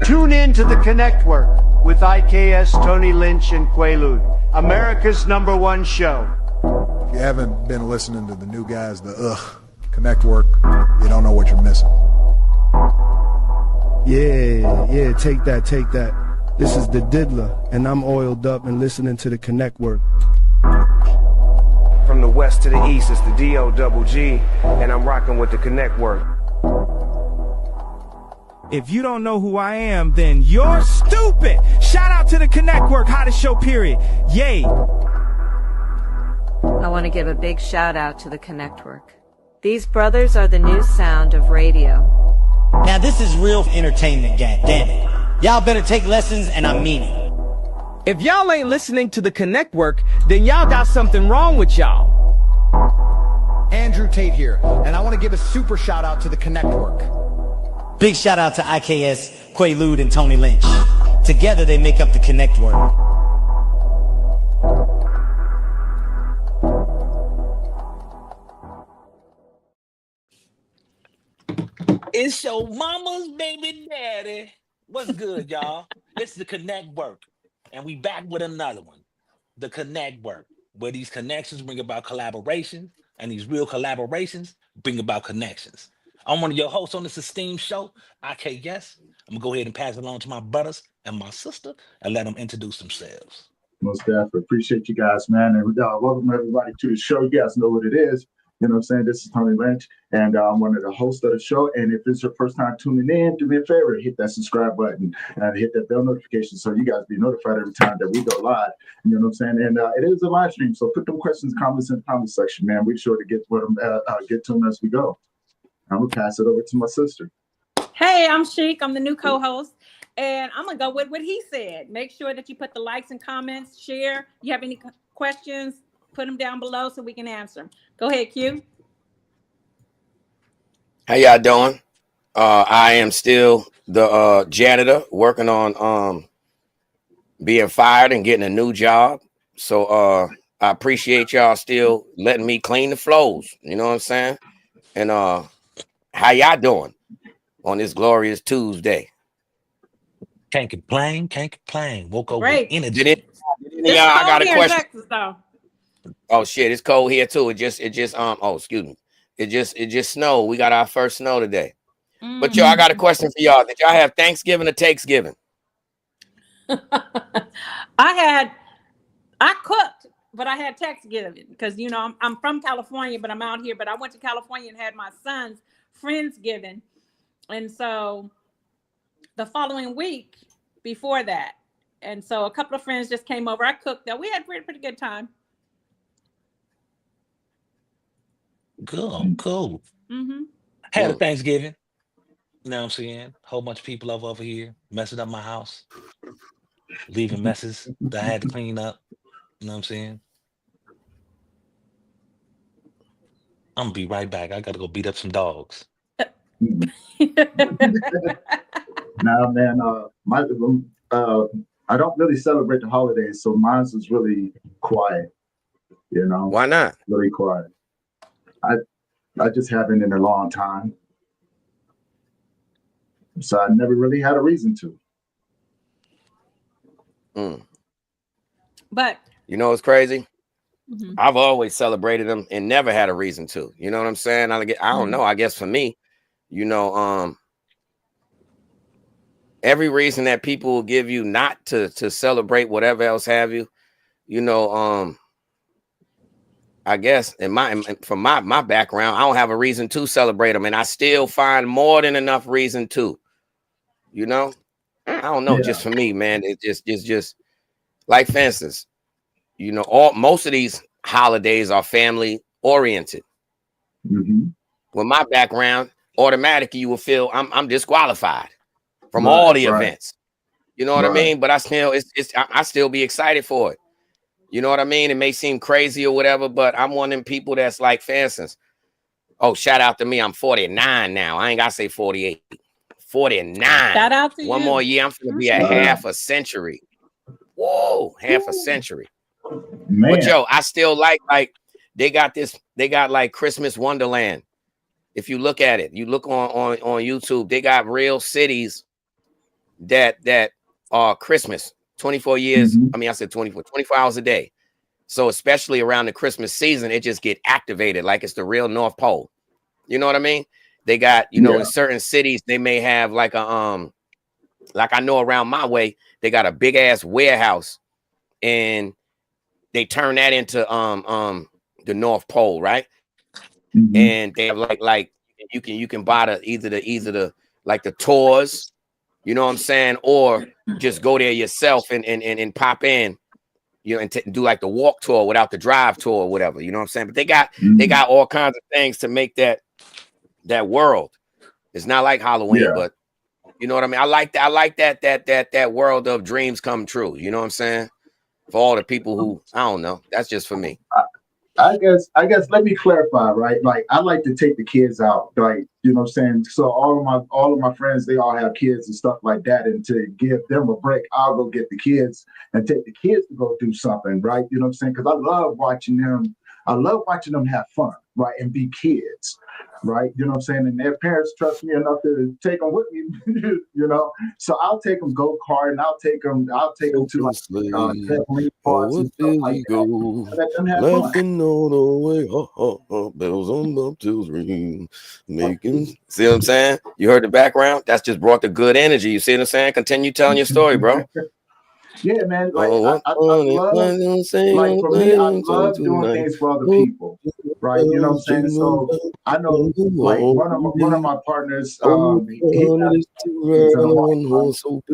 Tune in to the Connectwork with IKS, Tony Lynch, and Quaalude, America's #1 show. If you haven't been listening to the new guys, the Connectwork, you don't know what you're missing. Yeah, take that. This is the Diddler, and I'm oiled up and listening to the Connectwork. From the west to the east, it's the D-O-double-G, and I'm rocking with the Connectwork. If you don't know who I am, then you're stupid. Shout out to the Connectwork, hottest show, period. Yay. I want to give a big shout out to the Connectwork. These brothers are the new sound of radio. Now this is real entertainment, gang. Damn it. Y'all better take lessons, and I mean it. If y'all ain't listening to the Connectwork, then y'all got something wrong with y'all. Andrew Tate here, and I want to give a super shout out to the Connectwork. Big shout out to IKS, Quaalude, and Tony Lynch. Together they make up the Connectwork. It's your mama's baby daddy. What's good, y'all? It's the Connectwork, and we back with another one. The Connectwork, where these connections bring about collaboration, and these real collaborations bring about connections. I'm one of your hosts on this esteemed show, IKS. I'm gonna go ahead and pass it along to my brothers and my sister and let them introduce themselves. Most definitely. Appreciate you guys, man. And welcome everybody to the show. You guys know what it is. You know what I'm saying? This is Tony Lynch, and I'm one of the hosts of the show. And if it's your first time tuning in, do me a favor, hit that subscribe button and hit that bell notification so you guys be notified every time that we go live. You know what I'm saying? And it is a live stream, so put them questions, comments in the comment section, man. We're sure to get to them as we go. I'm going to pass it over to my sister. Hey, I'm Chic. I'm the new co-host. And I'm going to go with what he said. Make sure that you put the likes and comments, share. You have any questions, put them down below so we can answer them. Go ahead, Q. How y'all doing? I am still the janitor working on being fired and getting a new job. So I appreciate y'all still letting me clean the floors. You know what I'm saying? And how y'all doing on this glorious Tuesday? Can't complain. Woke up Great. with energy. I got a question. Texas, though. Oh shit, it's cold here too. It just excuse me. It just snowed. We got our first snow today. But yo, I got a question for y'all. Did y'all have Thanksgiving or Takesgiving? I cooked, but I had Thanksgiving because I'm from California, but I'm out here. But I went to California and had my son's Friendsgiving, and so the following week before that, and so a couple of friends just came over. I cooked though. We had a pretty good time. Cool. Had a Thanksgiving. You know what I'm saying? Whole bunch of people over here messing up my house, leaving messes that I had to clean up. You know what I'm saying? I'm gonna be right back. I gotta go beat up some dogs. Now, man, I don't really celebrate the holidays, so mine was really quiet. You know, why not? Really quiet. I just haven't in a long time, so I never really had a reason to. But you know what's crazy? I've always celebrated them and never had a reason to. You know what I'm saying? I don't know. I guess for me, every reason that people will give you not to celebrate whatever else have you, I guess from my background, I don't have a reason to celebrate them, and I still find more than enough reason to. I don't know. Yeah. Just for me, man, it's just like, for instance, most of these holidays are family oriented. With my background, automatically you will feel I'm disqualified from all the events. You know what I mean? But I still be excited for it. You know what I mean? It may seem crazy or whatever, but I'm one of them people that's like, for instance, shout out to me. I'm 49 now. I ain't got to say 48. 49. Shout out to you. One more year, I'm going to be at half a century. Whoa, half a century. Man. But yo, I still like they got like Christmas 'Wonderland. If you look at it, you look on YouTube, they got real cities that Christmas, 24 years. I mean, I said 24 hours a day. So especially around the Christmas season, it just get activated like it's the real North Pole. You know what I mean? They got, you know, in certain cities, they may have like a like I know around my way, they got a big ass warehouse and they turn that into the North Pole, right? And they have like you can buy the either the like the tours, you know what I'm saying, or just go there yourself and pop in, you know, and do like the walk tour without the drive tour or whatever, you know what I'm saying? But they got all kinds of things to make that world. It's not like Halloween, but you know what I mean? I like that world of dreams come true. You know what I'm saying? For all the people who, I don't know, that's just for me. I guess let me clarify, right? Like I like to take the kids out, like, you know what I'm saying? So all of my friends, they all have kids and stuff like that. And to give them a break, I'll go get the kids and take the kids to go do something, right? You know what I'm saying? Because I love watching them have fun, right? And be kids, right? You know what I'm saying? And their parents trust me enough to take them with me, you know? So I'll take them go-kart and I'll take them to like trampoline parks and stuff like that. Let them have laughing all the way, bells on bobtails ring, making. See what I'm saying? You heard the background? That's just brought the good energy. You see what I'm saying? Continue telling your story, bro. Yeah, man. Like I love, like for me, I love doing things for other people, right? You know what I'm saying? So I know, like one of my partners, open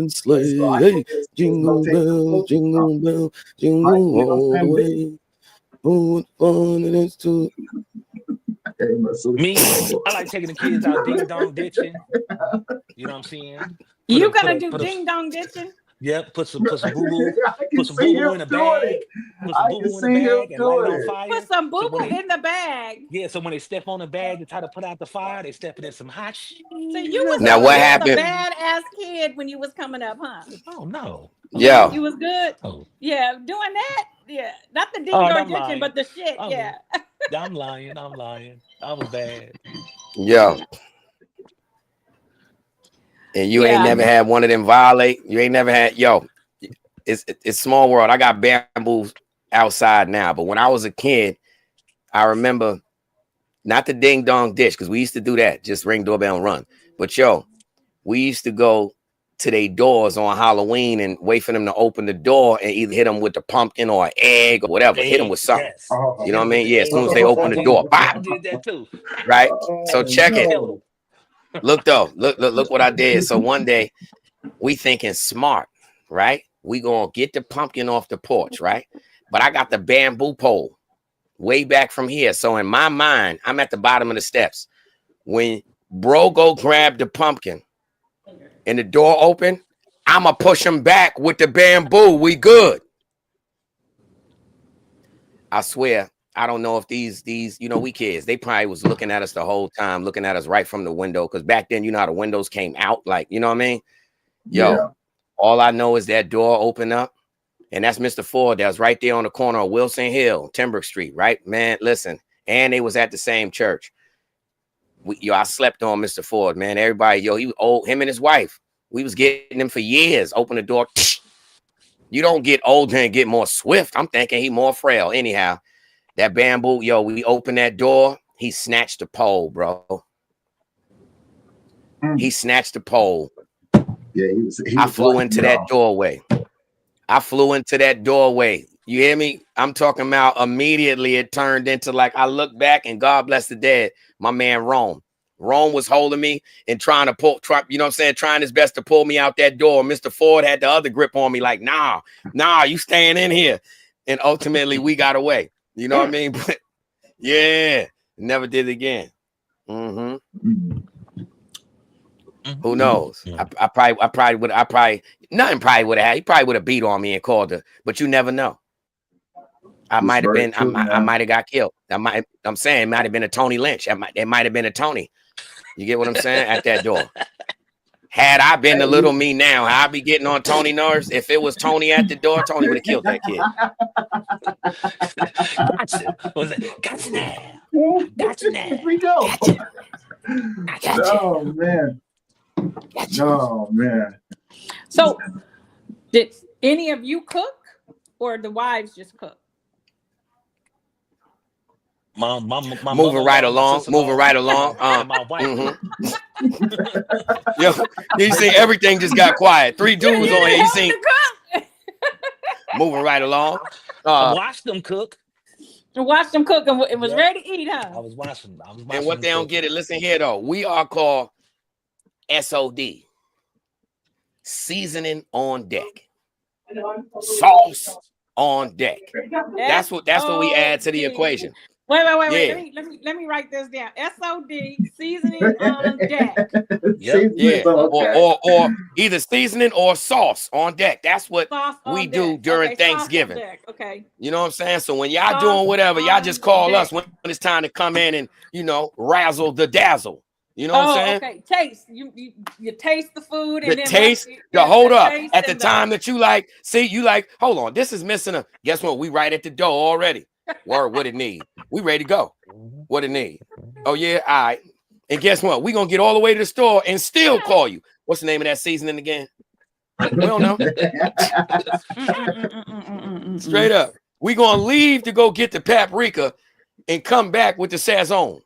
sleigh. Hey, jingle bells, jingle bells, jingle all the way. Oh, what fun it is to. Me, I like taking the kids out ding dong ditching. You know what I'm saying? You gonna do ding dong ditching? Yep, put some boo boo in a bag. Put some boo boo in a bag and light it on fire. Put some boo boo in the bag. Yeah, so when they step on the bag to try to put out the fire, they stepping in some hot shit. So you was now what happened? A badass kid when you was coming up, huh? Oh no. Yeah. You was good. Oh. Yeah, doing that. Yeah, not the ding dong ditching, but the shit. Yeah. I'm lying. I was bad. Yeah. And you ain't never had one of them violate. You ain't never had, it's small world. I got bamboos outside now, but when I was a kid, I remember not the ding dong ditch, because we used to do that, just ring doorbell and run. But we used to go to their doors on Halloween and wait for them to open the door and either hit them with the pumpkin or an egg or whatever, hit them with something. Yes. You know what I mean? Yeah, as soon as they open the door, I did that too. Right? So check it. Look though, look what I did. So one day we thinking smart, right? We gonna get the pumpkin off the porch, right? But I got the bamboo pole way back from here. So in my mind, I'm at the bottom of the steps. When bro go grab the pumpkin and the door open, I'ma push him back with the bamboo. We good. I swear. I don't know if these, you know, we kids, they probably was looking at us the whole time, looking at us right from the window. Because back then, you know how the windows came out, like, you know what I mean? All I know is that door opened up. And that's Mr. Ford that was right there on the corner of Wilson Hill, Timber Street, right? Man, listen. And they was at the same church. I slept on Mr. Ford, man. Everybody, he was old, him and his wife. We was getting him for years. Open the door. You don't get older and get more swift. I'm thinking he more frail. Anyhow. That bamboo, we opened that door. He snatched the pole, bro. He snatched the pole. Yeah, I flew into that doorway. You hear me? I'm talking about immediately it turned into like, I look back and God bless the dead, my man Rome. Rome was holding me and trying to you know what I'm saying? Trying his best to pull me out that door. Mr. Ford had the other grip on me like, nah, you staying in here. And ultimately we got away. You know what I mean? But never did it again. Who knows? I probably would have he probably would have beat on me and called her, but you never know. I might have been, I might have got killed. I'm saying it might have been a Tony Lynch. It might have been a Tony. You get what I'm saying? At that door. Had I been the little me now, I'd be getting on Tony nerves. If it was Tony at the door, Tony would have killed that kid. Gotcha now. Here we go. Gotcha. Oh man. Oh man. So, did any of you cook, or the wives just cook? My moving right along. and my wife. Yo, you see everything just got quiet. 3 dudes on here. You see, moving right along. I watched them cook. Watched them cook and was ready to eat, huh? I was watching. And what they don't get it, listen here though. We are called SOD. Seasoning on deck. Sauce on deck. That's what we add to the equation. Wait. Let me write this down. SOD, seasoning on deck. Yeah. Or either seasoning or sauce on deck. That's what we do during Thanksgiving. Okay. You know what I'm saying? So when y'all doing whatever, y'all just call us when it's time to come in and, you know, razzle the dazzle. You know what I'm saying? Okay. Taste. You taste the food and the then taste. Hold up. At the time that you like, hold on, this is missing a. Guess what? We right at the door already. Word, what it need? We ready to go. What it need? Oh yeah, all right. And guess what? We gonna get all the way to the store and still call you. What's the name of that seasoning again? We don't know. Straight up. We gonna leave to go get the paprika and come back with the sazon.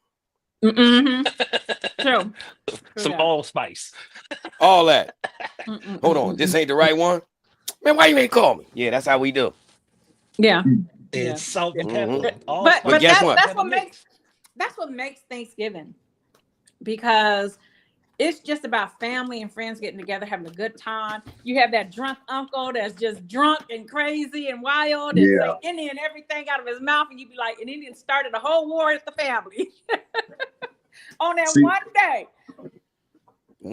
True. Some allspice. All that. Hold on. This ain't the right one. Man, why you ain't call me? Yeah, that's how we do. Yeah. It's salt and pepper. But guess what? That's what makes Thanksgiving, because it's just about family and friends getting together, having a good time. You have that drunk uncle that's just drunk and crazy and wild and say Indian everything out of his mouth, and you be like, and Indian started a whole war with the family on that one day.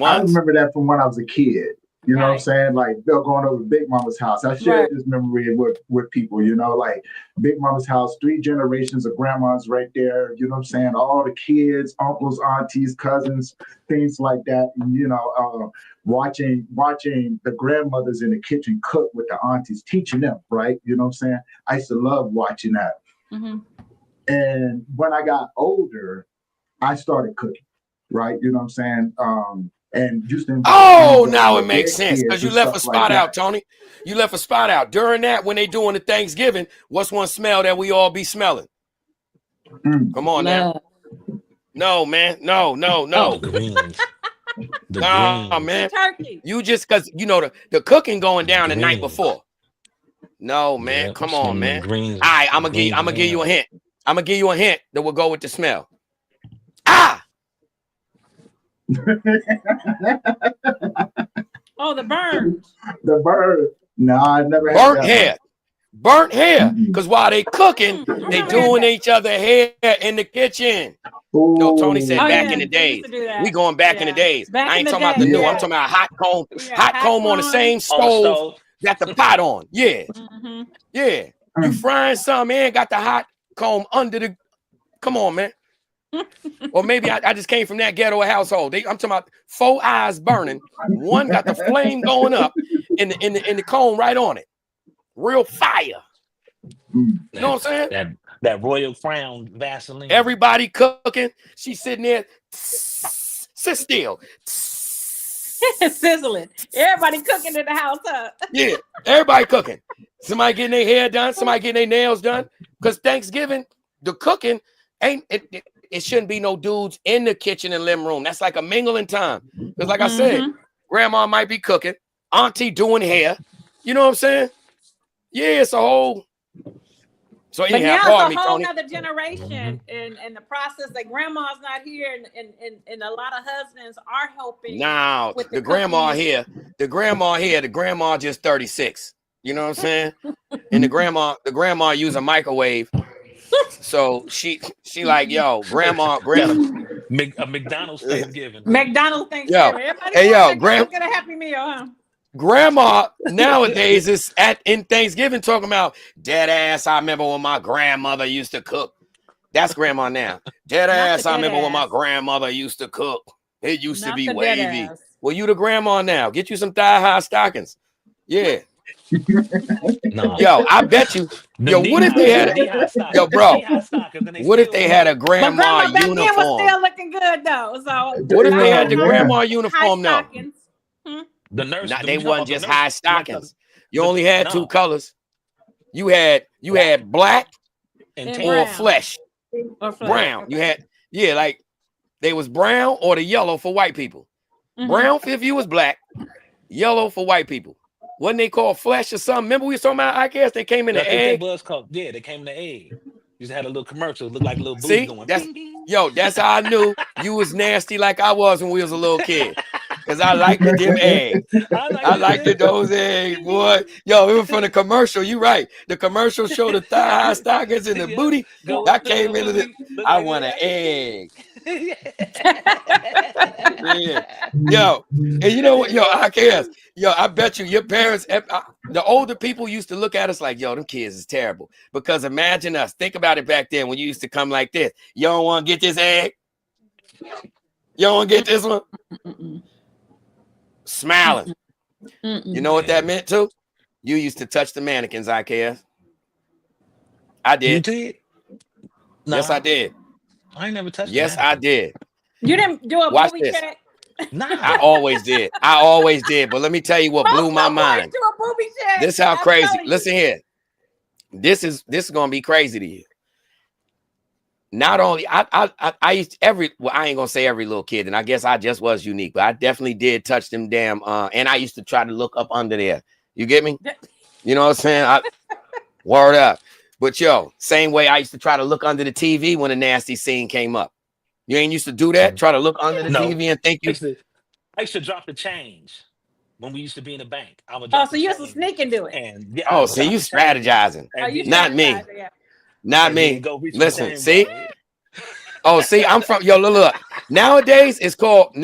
I remember that from when I was a kid. You know what I'm saying? Like Bill going over to Big Mama's house. I shared this memory with people, you know, like Big Mama's house, 3 generations of grandmas right there. You know what I'm saying? All the kids, uncles, aunties, cousins, things like that. And, you know, watching the grandmothers in the kitchen cook with the aunties, teaching them, right? You know what I'm saying? I used to love watching that. And when I got older, I started cooking, right? You know what I'm saying? And used to now it makes sense because you left a spot out, Tony. You left a spot out during that when they doing the Thanksgiving. What's one smell that we all be smelling? Come on now. No, man. No. The greens. Nah, man. Turkey. You just because you know the cooking going down the night before. No, man. Come on, man. All right, I'm gonna give you a hint. I'm gonna give you a hint that will go with the smell. Oh, the burn. The burn. No, I never had burnt hair. Burnt hair. Because while they cooking, they doing each other hair in the kitchen. No, Tony said back in the days. We going back in the days. I ain't talking about the new. I'm talking about hot comb on the same stove. Got the pot on. Yeah. Yeah. You frying something and got the hot comb under the. Come on, man. Or maybe I just came from that ghetto household. I'm talking about 4 eyes burning. One got the flame going up in the cone right on it. Real fire. You know what I'm saying? That Royal Crown Vaseline. Everybody cooking. She's sitting there. Sit still. Sizzling. Everybody cooking in the house, huh? Yeah, everybody cooking. Somebody getting their hair done. Somebody getting their nails done. Because Thanksgiving, the cooking ain't it. It shouldn't be no dudes in the kitchen and living room. That's like a mingling time. Because like I said, grandma might be cooking, auntie doing hair. You know what I'm saying? Yeah, it's a whole. So anyhow, pardon me, Tony. Another generation in the process that grandma's not here, and a lot of husbands are helping. Now the grandma here, the grandma just 36. You know what I'm saying? And the grandma use a microwave. So she like, yo, grandma. A McDonald's Thanksgiving. McDonald's Thanksgiving. Get a Happy Meal, huh? Grandma nowadays is in Thanksgiving talking about dead ass. I remember when my grandmother used to cook. That's grandma now. Dead ass. I remember when my grandmother used to cook. It used to be wavy. Well, you the grandma now. Get you some thigh-high stockings. Yeah. No. Yo, I bet you. Yo, what if they had What if they had a grandma uniform? Was still looking good though. So what if they had the grandma uniform now? The nurse, Not when they you talking wasn't about the just nurse, high like stockings. You only had two no, colors. You had black and And or tan. brown. flesh. Or flesh. Brown. You had like they was brown or the yellow for white people. Mhm. Brown if you was black, yellow for white people. Wasn't they called flesh or something? Remember we was talking about, I guess they came in I the think egg. that was called. Yeah, they came in the egg. Used to have a little commercial. It looked like a little booty See, going. that's Bing, bing. that's how I knew you was nasty like I was when we was a little kid. Cause I liked the them eggs. I liked those eggs, boy. Yo, it was from the commercial. You right. The commercial showed the thigh high stockings and the Yeah. booty. Go I up the came little into the. booty. Look I like want an that. egg. Yeah. Yo, and you know what? Yo, I guess. Yo, I bet you your parents, the older people used to look at us like, yo, them kids is terrible. Because imagine us. Think about it back then when you used to come like this. You don't want to get this egg? You don't want to get this one? Smiling. You know what that meant too? You used to touch the mannequins, IKS. I did. You did? Yes, I did. I ain't never touched. Yes, I did. You didn't do a Watch booby this. check? Nah. I always did. I always did. But let me tell you what blew my mind. Do a booby check. This how I'm crazy. telling you. Listen here. This is gonna be crazy to you. Not only I used I ain't gonna say every little kid, and I guess I just was unique, but I definitely did touch them damn and I used to try to look up under there. You get me? You know what I'm saying? Word up. But yo, same way I used to try to look under the TV when a nasty scene came up. You ain't used to do that? Try to look under the TV and think you I used to drop the change when we used to be in the bank. I would Oh, drop so the you used to change sneak and do it. and yeah, Oh, so you strategizing. Not me. Not me. Listen, see? Oh, see, I'm from look. Nowadays it's called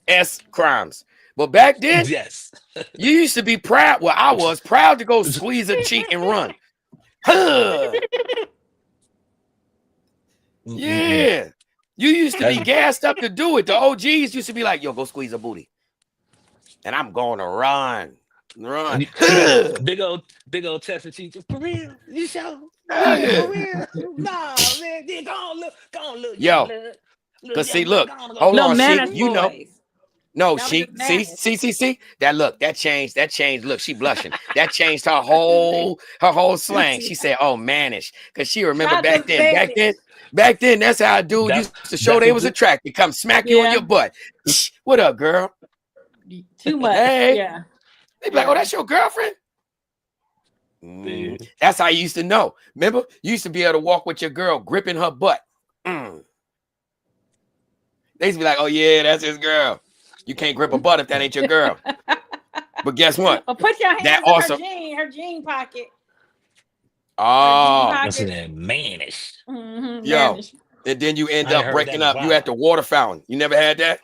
S crimes. But back then, yes, you used to be proud. Well, I was proud to go squeeze a cheek and run. Huh. Yeah. You used to be gassed up to do it. The OGs used to be like, yo, go squeeze a booty. And I'm going to run. big old chest of cheeks. For real? You sure? Yeah. For real? Nah, man. Yeah, go on, look. Yo, because see, look, hold on, Sheik, you know. No, Sheik, see. That changed. Look, she blushing. That changed her whole slang. She said, oh, mannish. Because she remember back then, that's how a dude used to show they was attracted. Come smack you on your butt. What up, girl? Too much. Hey. Yeah. They be like, oh, that's your girlfriend? That's how you used to know. Remember? You used to be able to walk with your girl gripping her butt. They used to be like, oh, yeah, that's his girl. You can't grip a butt if that ain't your girl. But guess what? Well, put your hands in her jean pocket. Oh, that's that mannish. Yo, and then you end up breaking up. You at the water fountain. You never had that?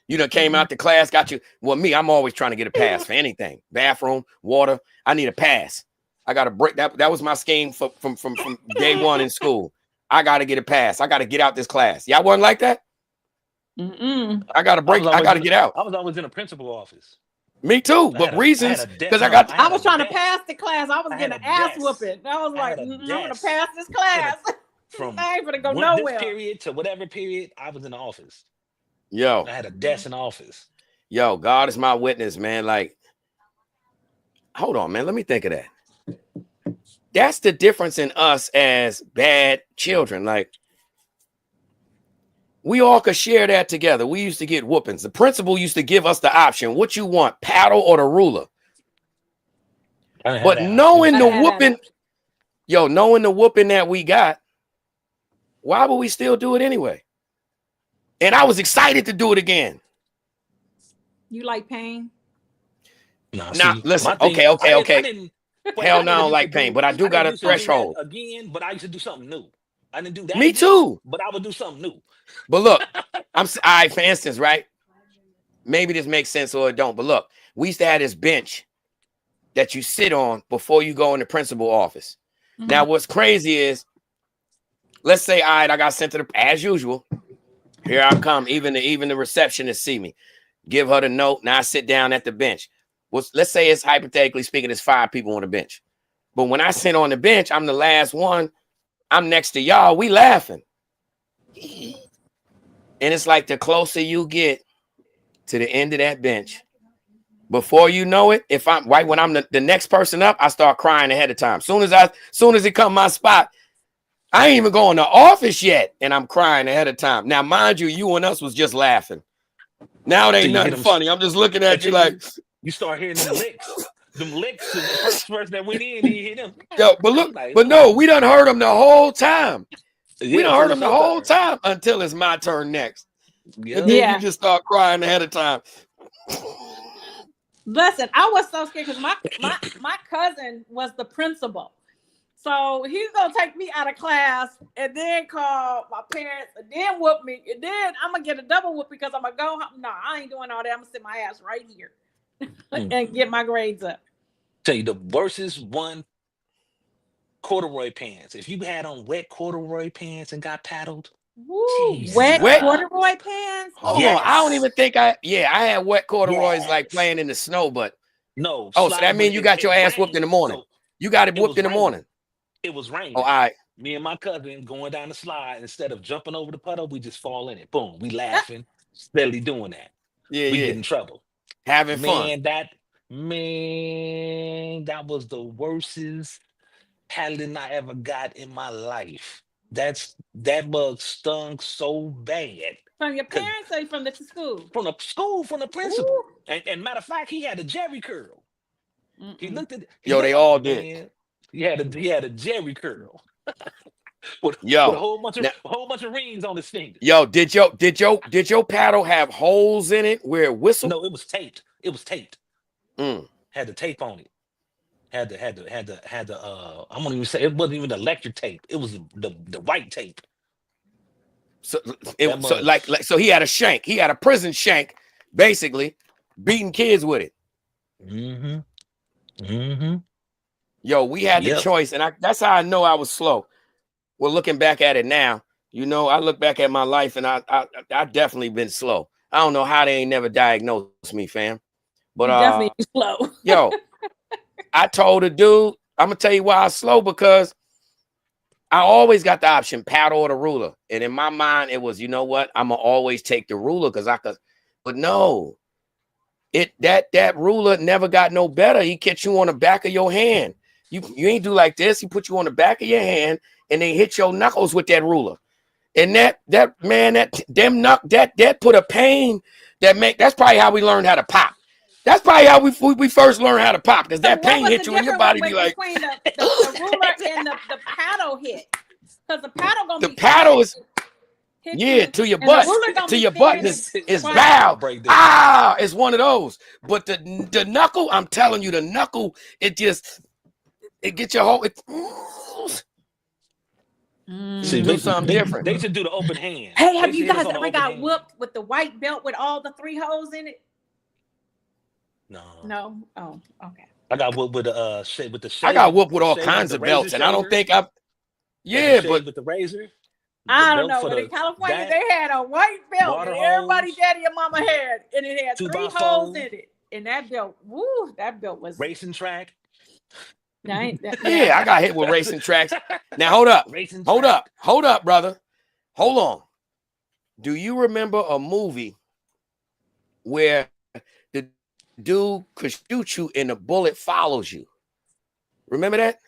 You done came out the class, got you. Well, me, I'm always trying to get a pass for anything. Bathroom, water. I need a pass. I got to break that. That was my scheme from day one in school. I got to get a pass. I got to get out this class. Y'all wasn't like that? I got to break. I got to get out. I was always in the principal office. Me too, but reasons because I was trying to pass the class. I was getting an ass whooping. I was like, I'm gonna pass this class. From I ain't gonna go nowhere. This period to whatever period, I was in the office. Yo, I had a desk in the office. Yo, God is my witness, man. Like, hold on, man. Let me think of that. That's the difference in us as bad children. Like, we all could share that together. We used to get whoopings. The principal used to give us the option. What you want, paddle or the ruler? But knowing the whooping that we got, why would we still do it anyway? And I was excited to do it again. You like pain? Nah, listen. Okay. Hell no, I don't like pain, but I do got a threshold. Again, but I used to do something new. I didn't do that. Me too. But I would do something new. But look, for instance, right? Maybe this makes sense or it don't. But look, we used to have this bench that you sit on before you go in the principal office. Now, what's crazy is, let's say, all right, I got sent to as usual. Here I come. Even the receptionist see me. Give her the note. Now I sit down at the bench. Well, let's say it's hypothetically speaking, there's 5 people on the bench. But when I sit on the bench, I'm the last one. I'm next to y'all. We laughing. And it's like the closer you get to the end of that bench. Before you know it, if I'm right when I'm the next person up, I start crying ahead of time. Soon as it come my spot, I ain't even going to office yet, and I'm crying ahead of time. Now, mind you and us was just laughing. Now it ain't nothing funny. I'm just looking at you like you start hearing them licks. Them licks, the first person that went in, you hear them. Yo, but look, but no, we done heard them the whole time. We done heard them the whole time until it's my turn next. Yeah. And then you just start crying ahead of time. Listen, I was so scared because my cousin was the principal. So he's gonna take me out of class and then call my parents and then whoop me. And then I'm gonna get a double whoop because I'm gonna go home. No, I ain't doing all that. I'm gonna sit my ass right here and get my grades up. Tell you the worstest one, corduroy pants. If you had on wet corduroy pants and got paddled. Woo, wet corduroy pants? Hold on. I don't even think I had wet corduroys like playing in the snow, but no. Oh, so that means you got your ass whooped in the morning. So you got it whooped in the morning. It was raining. Oh, all right. Me and my cousin going down the slide, instead of jumping over the puddle, we just fall in it. Boom. We laughing, steadily doing that. Yeah, we get in trouble. Having fun. That was the worstest paddling I ever got in my life. That bug stung so bad. From your parents or from the school? From the school, from the principal. And matter of fact, he had a jerry curl. He looked at they all did. He had a jerry curl. with a whole bunch of rings on his fingers. Yo, did your paddle have holes in it where it whistled? No, it was taped. It was taped. Had the tape on it. Had the I won't even say it wasn't even the electric tape. It was the white tape. So he had a shank. He had a prison shank, basically, beating kids with it. Yo, we had the choice, and that's how I know I was slow. Well, looking back at it now, I look back at my life, and I definitely been slow. I don't know how they ain't never diagnosed me, fam. But definitely slow. Yo, I told a dude, I'm gonna tell you why I'm slow, because I always got the option paddle or the ruler, and in my mind it was, you know what, I'm gonna always take the ruler because I could. But no, that ruler never got no better. He catch you on the back of your hand. You ain't do like this. He put you on the back of your hand and they hit your knuckles with that ruler. And that put a pain that's probably how we learned how to pop. That's probably how we first learned how to pop, because that pain hit you and your body be like between the ruler and the paddle hit. Because the paddle gonna the paddle is to your butt. To your butt is bow. It's one of those. But the knuckle, I'm telling you, the knuckle, it gets your whole do something different. They should do the open hand. Hey, have you guys ever got whooped with the white belt with all the 3 holes in it? No. Oh, okay. I got whooped with the shade with the shade. I got whooped with all kinds of belts, and I don't think I've. Yeah, but with the razor. I don't know. But in California, they had a white belt that everybody, daddy and mama had, and it had 3 holes in it. And that belt, that belt was racing track. Yeah, I got hit with racing tracks. Now hold up, brother. Hold on. Do you remember a movie where the dude could shoot you and the bullet follows you? Remember that?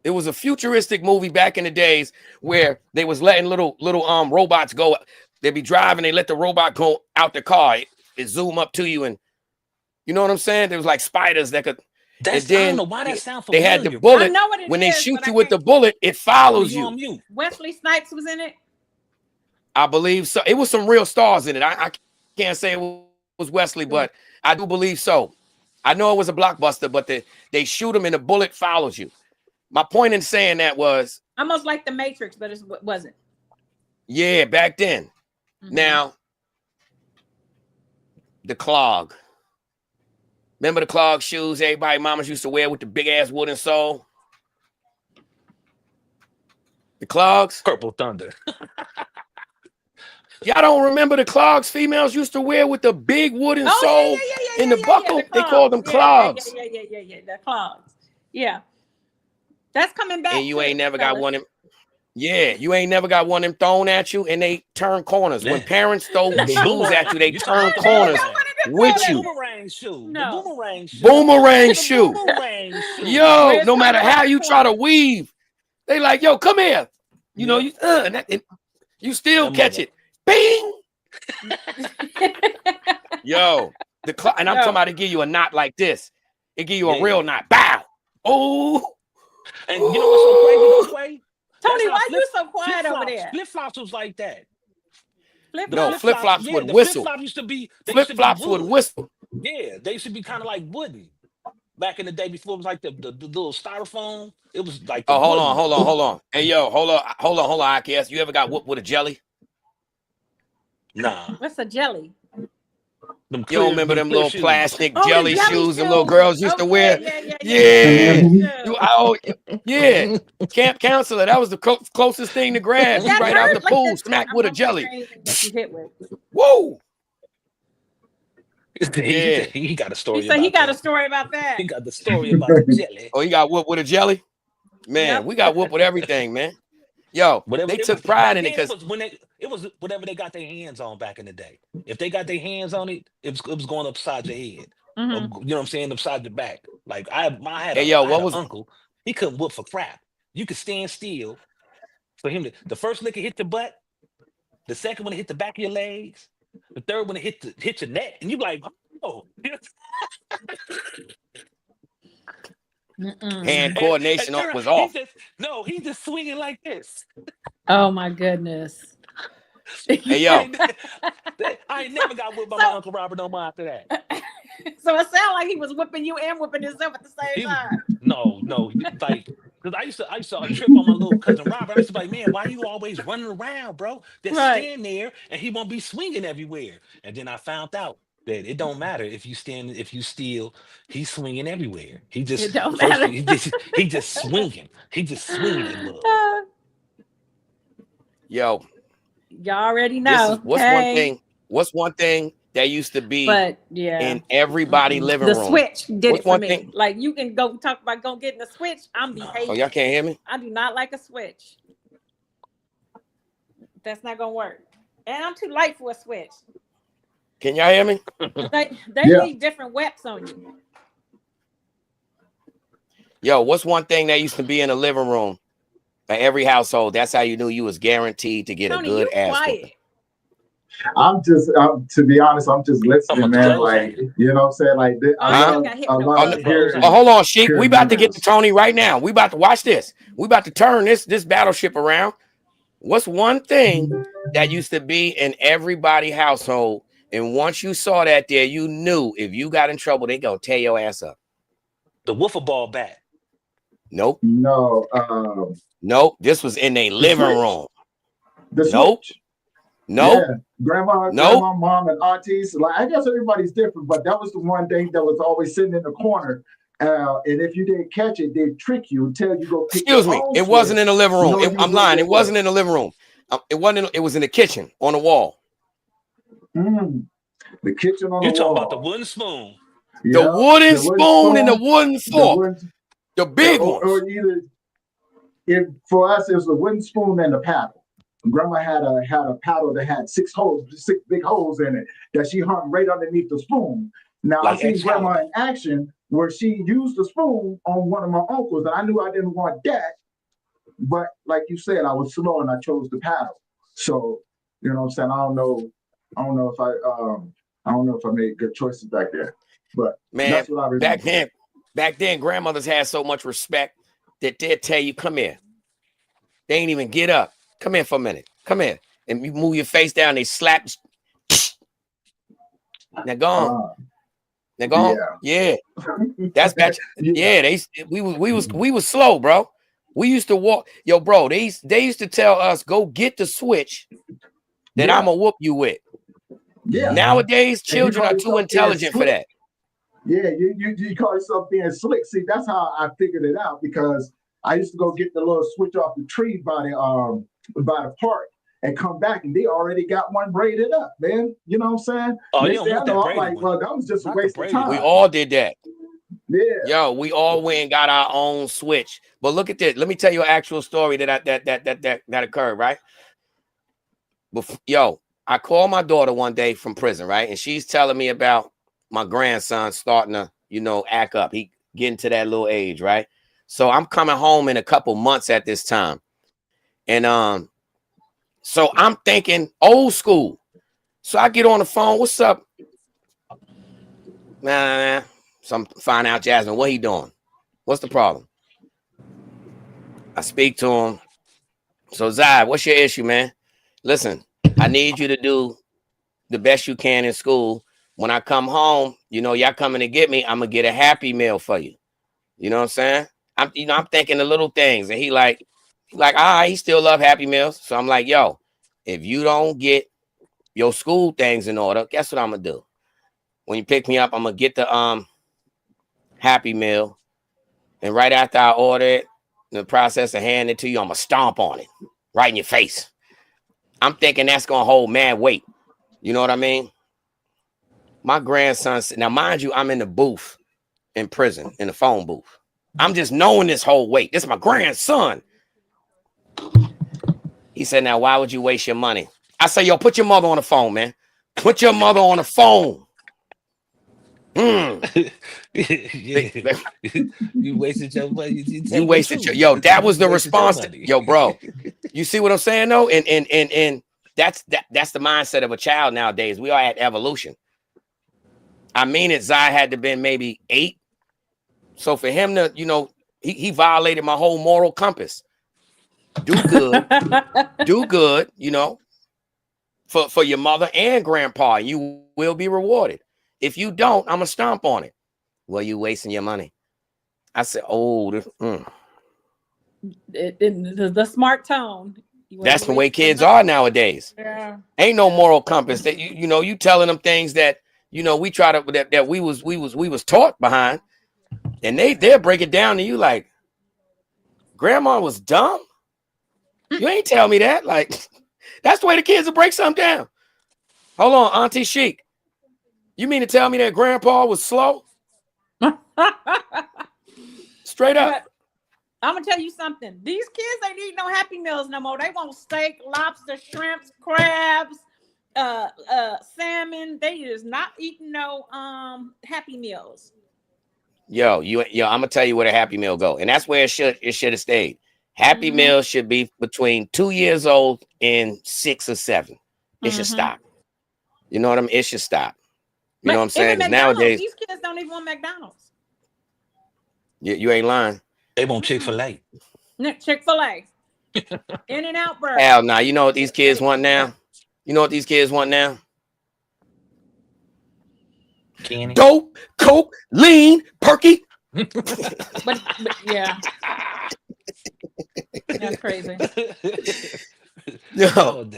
It was a futuristic movie back in the days where they was letting little robots go. They'd be driving, they let the robot go out the car. It zoom up to you, and you know what I'm saying? There was like spiders that could. I don't know why that sounds familiar. They had the bullet. I know what it when is, they shoot you with the bullet, it follows you. Wesley Snipes was in it. I believe so. It was some real stars in it. I can't say it was Wesley, but I do believe so. I know it was a blockbuster, but they shoot him and the bullet follows you. My point in saying that was almost like the Matrix, but it wasn't. Yeah, back then. Now, the clog. Remember the clog shoes everybody mamas used to wear with the big ass wooden sole? The clogs? Purple Thunder. Y'all don't remember the clogs females used to wear with the big wooden sole in the buckle? They called them clogs. Yeah. The clogs. Yeah. That's coming back. And you ain't never got one in. Yeah, you ain't never got one of them thrown at you and they turn corners. When parents throw shoes at you, they turn corners with you. Boomerang shoe. No. The boomerang shoe. Boomerang The shoe. boomerang shoe. Yo, no matter how you try to weave, they like, yo, come here. You know, you still catch it. Bing. Yo, and I'm talking about to give you a knot like this. It give you a real knot. Bow. Oh. And you know what's so crazy this way? Tony, why you so quiet over there? Flip flops was like that. Flip flops would whistle. Flip flops used to be flip flops would whistle. Yeah, they used to be kind of like wooden. Back in the day, before it was like the little styrofoam. It was like. Oh, hold on. Hey, yo, hold on, I guess. You ever got whooped with a jelly? Nah. What's a jelly? You don't remember them little plastic jelly shoes the little girls used to wear? Yeah. Camp counselor, that was the closest thing to grab. You right out the pool, smack with a jelly. Whoa. He got a story. He got a story about that. He got the story about the jelly. Oh, you got whooped with a jelly? Man, we got whooped with everything, man. Yo, they took pride in it because it was whatever they got their hands on back in the day. If they got their hands on it, it was going upside your head. You know what I'm saying? Upside your back. Like I had an uncle. He couldn't whoop for crap. You could stand still for him to. The first lick hit your butt. The second one hit the back of your legs. The third one hit your neck, and you like, oh. Hand coordination was off. He's just swinging like this. Oh my goodness. Hey yo, I ain't never got whipped by my Uncle Robert no more after that. So it sounded like he was whipping you and whipping himself at the same time. No, like because I used to trip on my little cousin Robert. I used to be like, man, why you always running around, bro? Just stand there and he won't be swinging everywhere. And then I found out that it don't matter if you steal, he's swinging everywhere. He just it don't matter. He just swinging. He just swinging, look. Yo, y'all already know. What's one thing that used to be in everybody living room? The switch did it for me. Like you can go talk about go getting a switch. I'm behaving. Oh, y'all can't hear me? I do not like a switch. That's not gonna work. And I'm too light for a switch. Can y'all hear me? They need different webs on you. Yo, what's one thing that used to be in the living room at every household? That's how you knew you was guaranteed to get a good ass whooping. To be honest, I'm just listening, man. Like, you know what I'm saying? Like, hold on, Sheik. We about to get to Tony right now. We about to watch this. We about to turn this battleship around. What's one thing that used to be in everybody's household? And once you saw that there, you knew if you got in trouble, they gonna tear your ass up. The wiffle ball bat. Nope. No. Nope. This was in a living room. Nope. Nope. Yeah. Grandma, mom, and aunties. Like, I guess everybody's different, but that was the one thing that was always sitting in the corner. And if you didn't catch it, they'd trick you until you go pick Excuse me. It wasn't in the living room. I'm lying. It wasn't in the living room. It wasn't. It was in the kitchen on the wall. The kitchen on the wall. You're talking about the wooden spoon. The wooden spoon and the wooden fork. The big ones. Or either, for us, it was the wooden spoon and the paddle. Grandma had a paddle that had six big holes in it that she hung right underneath the spoon. Now I seen Grandma in action where she used the spoon on one of my uncles, and I knew I didn't want that. But like you said, I was slow and I chose the paddle. So you know what I'm saying? I don't know if I made good choices back there. But man, that's what I remember. Back then, grandmothers had so much respect that they'd tell you, come here. They ain't even get up. Come here for a minute. Come here. And you move your face down, they slap. Now gone. Now gone. Yeah. That's back. Yeah, we was slow, bro. We used to walk. Yo, bro, they used to tell us, go get the switch that I'm gonna whoop you with. Yeah. Nowadays, children are too intelligent for that. Yeah, you call yourself being slick. See, that's how I figured it out, because I used to go get the little switch off the tree by the park and come back, and they already got one braided up, man. You know what I'm saying? Oh, you don't want that braided one. Well, that was just a waste of time. We all did that. Yeah. Yo, we all went and got our own switch. But look at this. Let me tell you an actual story that occurred, right? Yo, I called my daughter one day from prison, right? And she's telling me about my grandson starting to, act up. He getting to that little age, right? So I'm coming home in a couple months at this time. And so I'm thinking old school. So I get on the phone. What's up? Nah. So I'm find out Jasmine, what he doing? What's the problem? I speak to him. So Zai, what's your issue, man? Listen, I need you to do the best you can in school. When I come home, y'all coming to get me, I'm gonna get a Happy Meal for you. You know what I'm saying? I'm thinking the little things, and he like, he still love Happy Meals. So I'm like, yo, if you don't get your school things in order, guess what I'm gonna do? When you pick me up, I'm gonna get the Happy Meal, and right after I order it, in the process of handing it to you, I'm gonna stomp on it right in your face. I'm thinking that's gonna hold mad weight. You know what I mean? My grandson, now mind you, I'm in the booth in prison, in the phone booth. I'm just knowing this whole weight. This is my grandson. He said, now, why would you waste your money? I say, yo, put your mother on the phone, man. Put your mother on the phone. You wasted your money. You wasted your, yo, that was the response. Yo, bro, you see what I'm saying, though? And that's the mindset of a child nowadays. We are at evolution. I mean, Zai had to been maybe 8. So for him to, he violated my whole moral compass. Do good, for your mother and grandpa, you will be rewarded. If you don't, I'm gonna stomp on it. Well, you wasting your money. I said, oh, the smart tone. That's the way kids are nowadays. Yeah. Ain't no moral compass. That you telling them things that we try to that we was taught behind, and they'll break it down to you like, grandma was dumb. You ain't tell me that. Like, that's the way the kids will break something down. Hold on, Auntie Chic. You mean to tell me that grandpa was slow? Straight up. But I'm gonna tell you something. These kids ain't eating no Happy Meals no more. They want steak, lobster, shrimps, crabs, salmon. They is not eating no Happy Meals. Yo, I'm gonna tell you where the Happy Meal go, and that's where it should have stayed. Happy Meal should be between 2 years old and 6 or 7. It should stop. You know what I mean? It should stop. You know what I'm saying? Nowadays, these kids don't even want McDonald's. You ain't lying. They want Chick-fil-A. Chick-fil-A. In-N-Out burger. Hell nah. You know what these kids want now? Candy. Dope, coke, lean, perky. but yeah. That's crazy. Yo,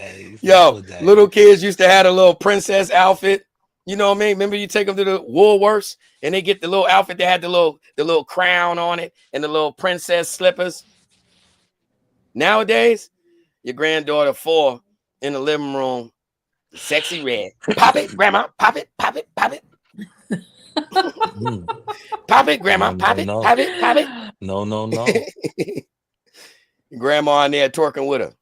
little kids used to have a little princess outfit. You know what I mean? Remember you take them to the Woolworths and they get the little outfit that had the little crown on it and the little princess slippers. Nowadays, your granddaughter 4 in the living room, sexy red. Pop it, grandma. Pop it, pop it, pop it. Pop it, grandma. Pop it, pop it, pop it. No. Grandma in there twerking with her.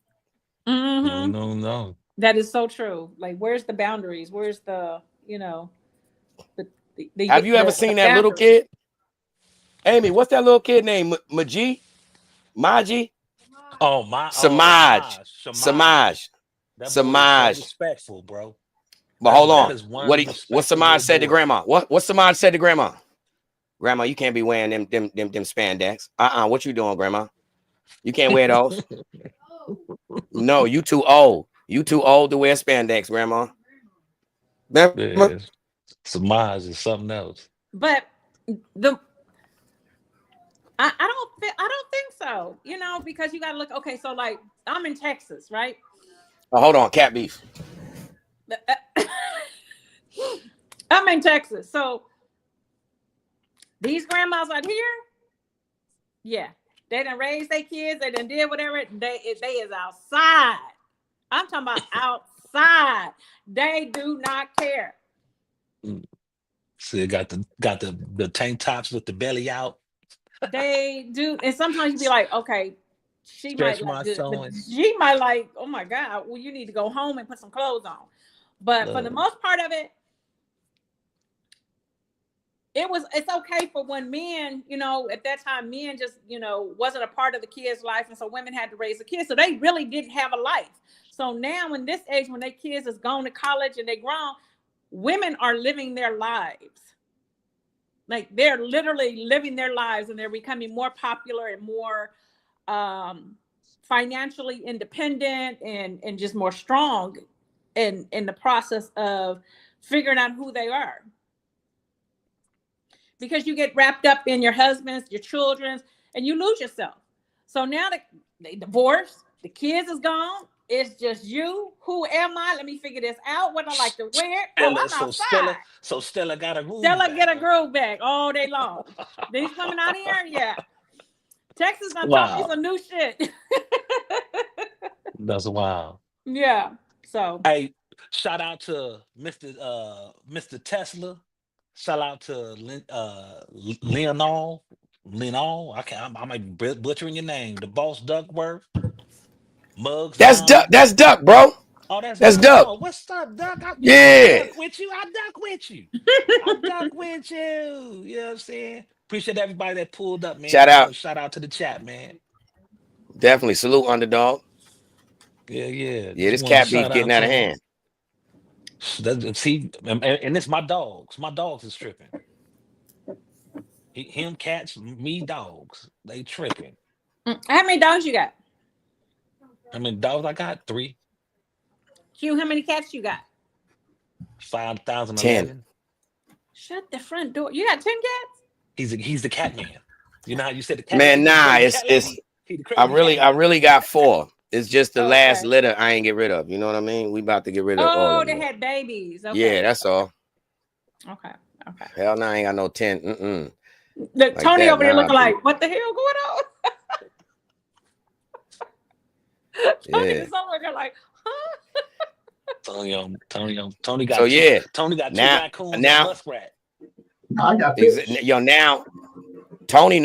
No. That is so true. Like, where's the boundaries? Where's the, Have you ever seen that little kid? Amy, what's that little kid name? Maji? Oh, my. Samaj. Samaj. Respectful, bro. But hold on. What Samaj said to grandma? What Samaj said to grandma? Grandma, you can't be wearing them spandex. What you doing, grandma? You can't wear those. No, you too old. You too old to wear spandex, grandma. Yeah. Samaj is something else. But I don't think so. Because you gotta look. Okay, so like I'm in Texas, right? Oh, hold on, cat beef. I'm in Texas, so these grandmas out here, yeah, they done raised their kids. They done did whatever. They is outside. I'm talking about outside. They do not care. So it got the tank tops with the belly out. They do, and sometimes you be like, okay, she might Stretch look my good, but showing. she might like, oh my god, well, you need to go home and put some clothes on. But for the Look. most part of it, it's okay for when men, at that time, men just, wasn't a part of the kid's life, and so women had to raise the kids, so they really didn't have a life. So now in this age, when their kids is gone to college and they grown, women are living their lives. Like they're literally living their lives, and they're becoming more popular and more financially independent and just more strong in the process of figuring out who they are. Because you get wrapped up in your husband's, your children's, and you lose yourself. So now they divorced, the kids is gone. It's just you. Who am I? Let me figure this out. What I like to wear. Oh, I'm outside. Stella got a groove. Stella get a groove back all day long. These coming out here, yeah. Texas done taught me some new shit. That's wild. Yeah. So hey, shout out to Mr. Tesla. Shout out to Leonard. I might be butchering your name. The boss Duckworth. Mugs. That's Duck. That's Duck, bro. Oh, that's Duck. Oh, what's up, Duck? I duck with you. I duck with you. I duck with you. You know what I'm saying? Appreciate everybody that pulled up, man. Shout out. Shout out to the chat, man. Definitely. Salute, underdog. Yeah. Yeah, this cat beef getting out of hand. See, and it's my dogs. My dogs is tripping. Him, cats, me, dogs. They tripping. How many dogs you got? How many dogs I got? 3. Q, how many cats you got? 5,011. Shut the front door. You got 10 cats? He's the cat man. You know how you said the cat man? Nah, it's I really got 4. It's just the last litter I ain't get rid of. You know what I mean? We about to get rid of all of them. Oh, they had babies. Okay. Yeah, that's all. Okay. Hell no, I ain't got no 10. Look, like Tony over there looking like, what the hell going on? Tony is over there like, huh? Tony got Tony got 2 raccoons and a muskrat. I got now Tony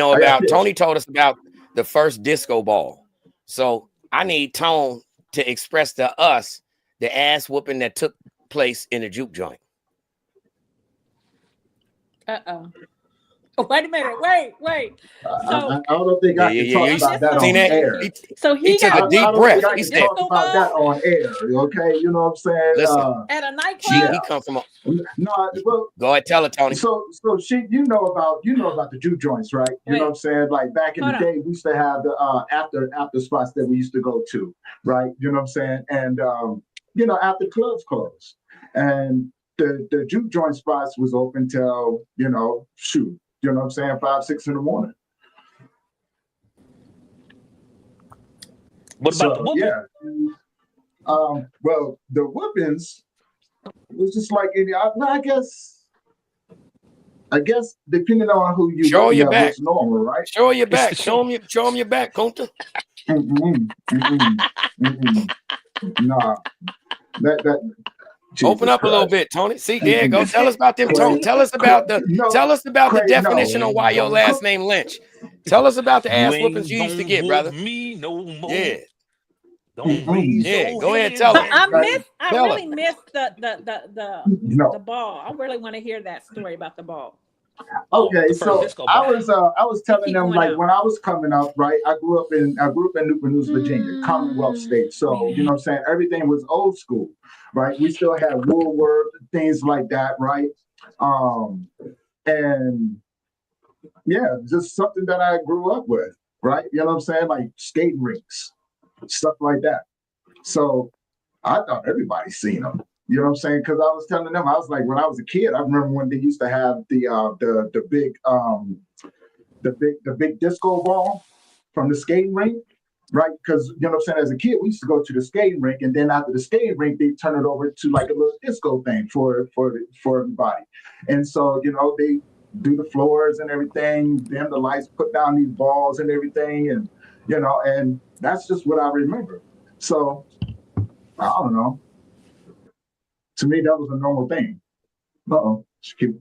Tony told us about the first disco ball. So I need Tone to express to us the ass whooping that took place in the juke joint. Oh, wait a minute. Wait. So I don't think I can talk about that on air. So he took a deep breath. He said, talk about that on air. Okay, you know what I'm saying? Listen, at a nightclub. He come from well, go ahead, tell her, Tony. So she, you know about the juke joints, right? You know what I'm saying? Like back in the day, we used to have the after spots that we used to go to, right? You know what I'm saying? And after clubs closed, and the juke joint spots was open till shoot. You know what I'm saying? 5, 6 in the morning. What about the whooping? Yeah. Well, the whoopings was just like I guess depending on who you show your back, it's normal, right? Show your back. Show them your back, Kunta. Nah. That open up a little bit, Tony. See, there you go. Tell us about them, Tony. Tell us about the definition of why your last name Lynch. Tell us about the ass whoopings you used to get, brother. Me no more. Yeah. Yeah, go ahead, tell her. I really missed the ball. I really want to hear that story about the ball. Okay, so I was telling them like when I was coming up, right? I grew up in Newport News, Virginia, Commonwealth State. So you know what I'm saying, everything was old school, right? We still had Woolworth, things like that, right? And yeah, just something that I grew up with, right? You know what I'm saying, like skate rinks, stuff like that. So I thought everybody seen them. You know what I'm saying? Because I was telling them, I was like, when I was a kid, I remember when they used to have the big disco ball from the skating rink, right? Because you know what I'm saying, as a kid, we used to go to the skating rink, and then after the skating rink, they turn it over to like a little disco thing for everybody. And so they do the floors and everything, dim the lights, put down these balls and everything, and and that's just what I remember. So I don't know. To me, that was a normal thing. It's cute.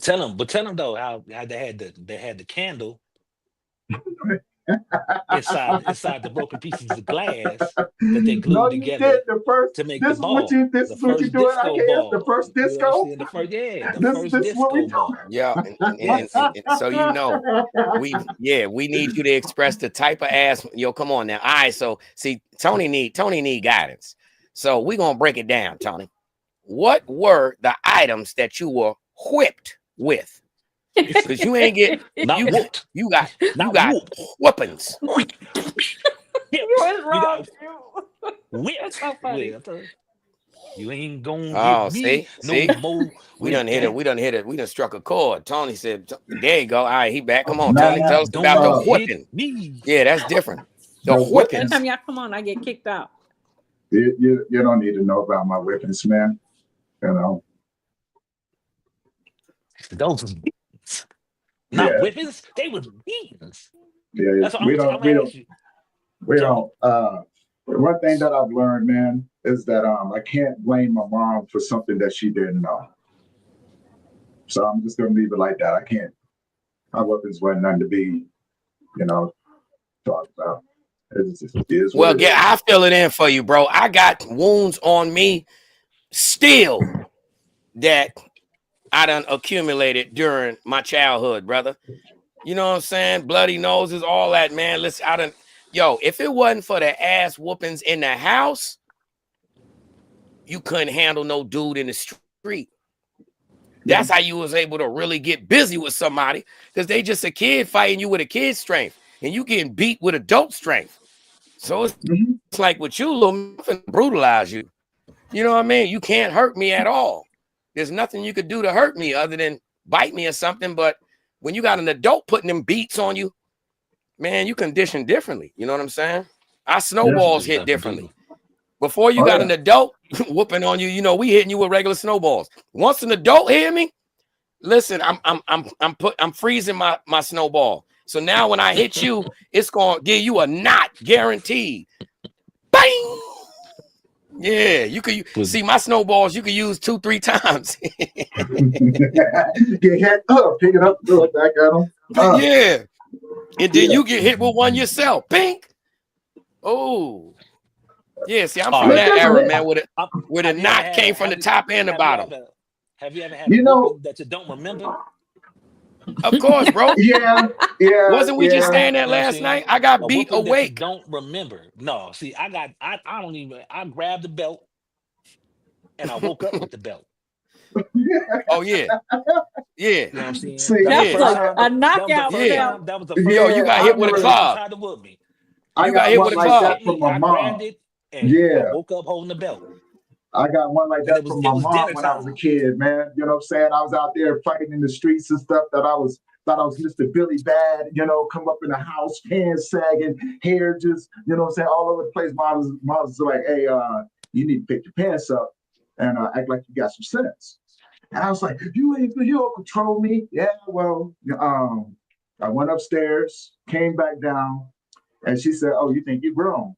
Tell them though how they had the candle inside the broken pieces of glass that they No, glued you did. together The first. to make the This is what ball. you. This The is what you first doing. disco IKS. The ball. first You know what I'm disco. saying? The This. first This is what we disco do. ball. Yeah, and so you know, we need you to express the type of ass. Yo, come on now. All right, so see, Tony need guidance. So we're gonna break it down, Tony. What were the items that you were whipped with? Because you ain't get Not you whooped. you got Not whooped. whoopings. What's You wrong got with you? whipped. That's so funny. You ain't gonna get Oh, me no see, more we with done hit it. that. We done hit it. We done struck a chord. Tony said, "There you go. All right, he back. Come on, Tony. Man, Tell us about the Don't hit whipping. me. Yeah, that's different. The the Every whippings. time whippings. y'all come on, I get kicked out. You don't need to know about my whippings, man. You know. Those was beatings. Not Yeah. whippings. They was beatings. Yeah. That's what We I'm don't. gonna ask you. We Tony. don't. One thing that I've learned, man, is that I can't blame my mom for something that she didn't know. So I'm just gonna leave it like that. I can't. My weapons wasn't nothing to be, talked about. It is what Well, it yeah, is. I fill it in for you, bro. I got wounds on me still that I done accumulated during my childhood, brother. You know what I'm saying? Bloody noses, all that, man. Listen, if it wasn't for the ass whoopings in the house, you couldn't handle no dude in the street. That's how you was able to really get busy with somebody, because they just a kid fighting you with a kid's strength, and you getting beat with adult strength. So it's like with you, little nothing brutalize you. You know what I mean? You can't hurt me at all. There's nothing you could do to hurt me other than bite me or something. But when you got an adult putting them beats on you, man, you condition differently. You know what I'm saying? Our snowballs hit differently. Before you got an adult whooping on you, we hitting you with regular snowballs. Once an adult hit me, listen, I'm freezing my snowball. So now when I hit you, it's gonna give you a knot guaranteed. Bang! Yeah, you could see my snowballs. You could use 2-3 times. Get hit up, pick it up, throw it back at them. Yeah, and then you get hit with one yourself. Pink. Oh, yeah. See, I'm from that era, man. Where the knot came from the top and the bottom. Have you ever had a whooping that you don't remember? Of course, bro. Yeah. Wasn't we just saying that last night? I got beat awake. Don't remember. No, see, I grabbed the belt and I woke up with the belt. Oh yeah. Yeah. You know what I'm saying? See, a knockout belt. That was the first you got hit with a club. Tried to whoop me. I got hit with a club. That from my I mom. grabbed it and I woke up holding the belt. I got one like that from my mom when I was a kid, man. You know what I'm saying? I was out there fighting in the streets and stuff thought I was Mr. Billy Bad, come up in the house, pants sagging, hair just, all over the place. Mom was like, hey, you need to pick your pants up and act like you got some sense. And I was like, you don't control me. Yeah, well, I went upstairs, came back down, and she said, oh, you think you're grown?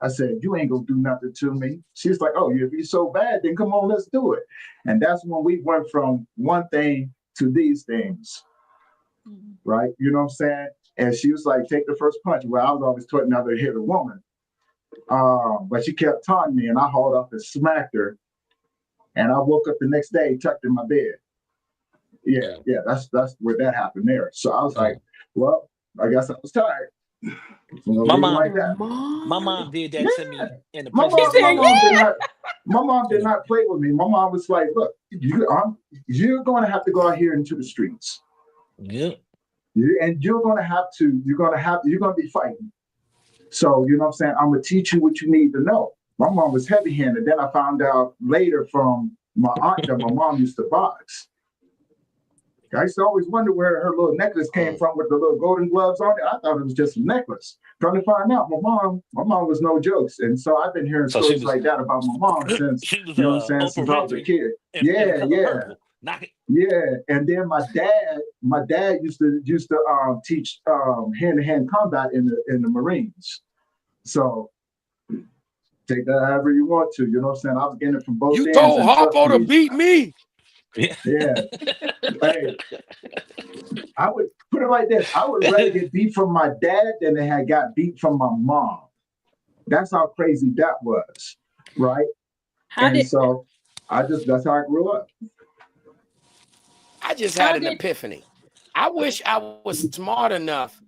I said, you ain't gonna do nothing to me. She's like, oh, if you're so bad, then come on, let's do it. And that's when we went from one thing to these things, right? You know what I'm saying? And she was like, take the first punch. Well, I was always taught never to hit a woman. But she kept taunting me, and I hauled up and smacked her. And I woke up the next day, tucked in my bed. Yeah, that's where that happened there. So I was like, well, I guess I was tired. My mom did that to me in the my mom did not play with me. My mom was like, look, you're going to have to go out here into the streets. Yeah. And you're going to be fighting. So, you know what I'm saying? I'm going to teach you what you need to know. My mom was heavy-handed. Then I found out later from my aunt that my mom used to box. I used to always wonder where her little necklace came from with the little golden gloves on it. I thought it was just a necklace. Trying to find out, my mom was no jokes. And so I've been hearing stories like that about my mom since, since I was a kid. Yeah. And then my dad used to teach hand-to-hand combat in the Marines. So take that however you want to, you know what I'm saying? I was getting it from both ends. You told Harpo to beat me. Yeah. Hey, I would put it like this. I would rather get beat from my dad than I had got beat from my mom. That's how crazy that was, right? So that's how I grew up. I just had an epiphany. I wish I was smart enough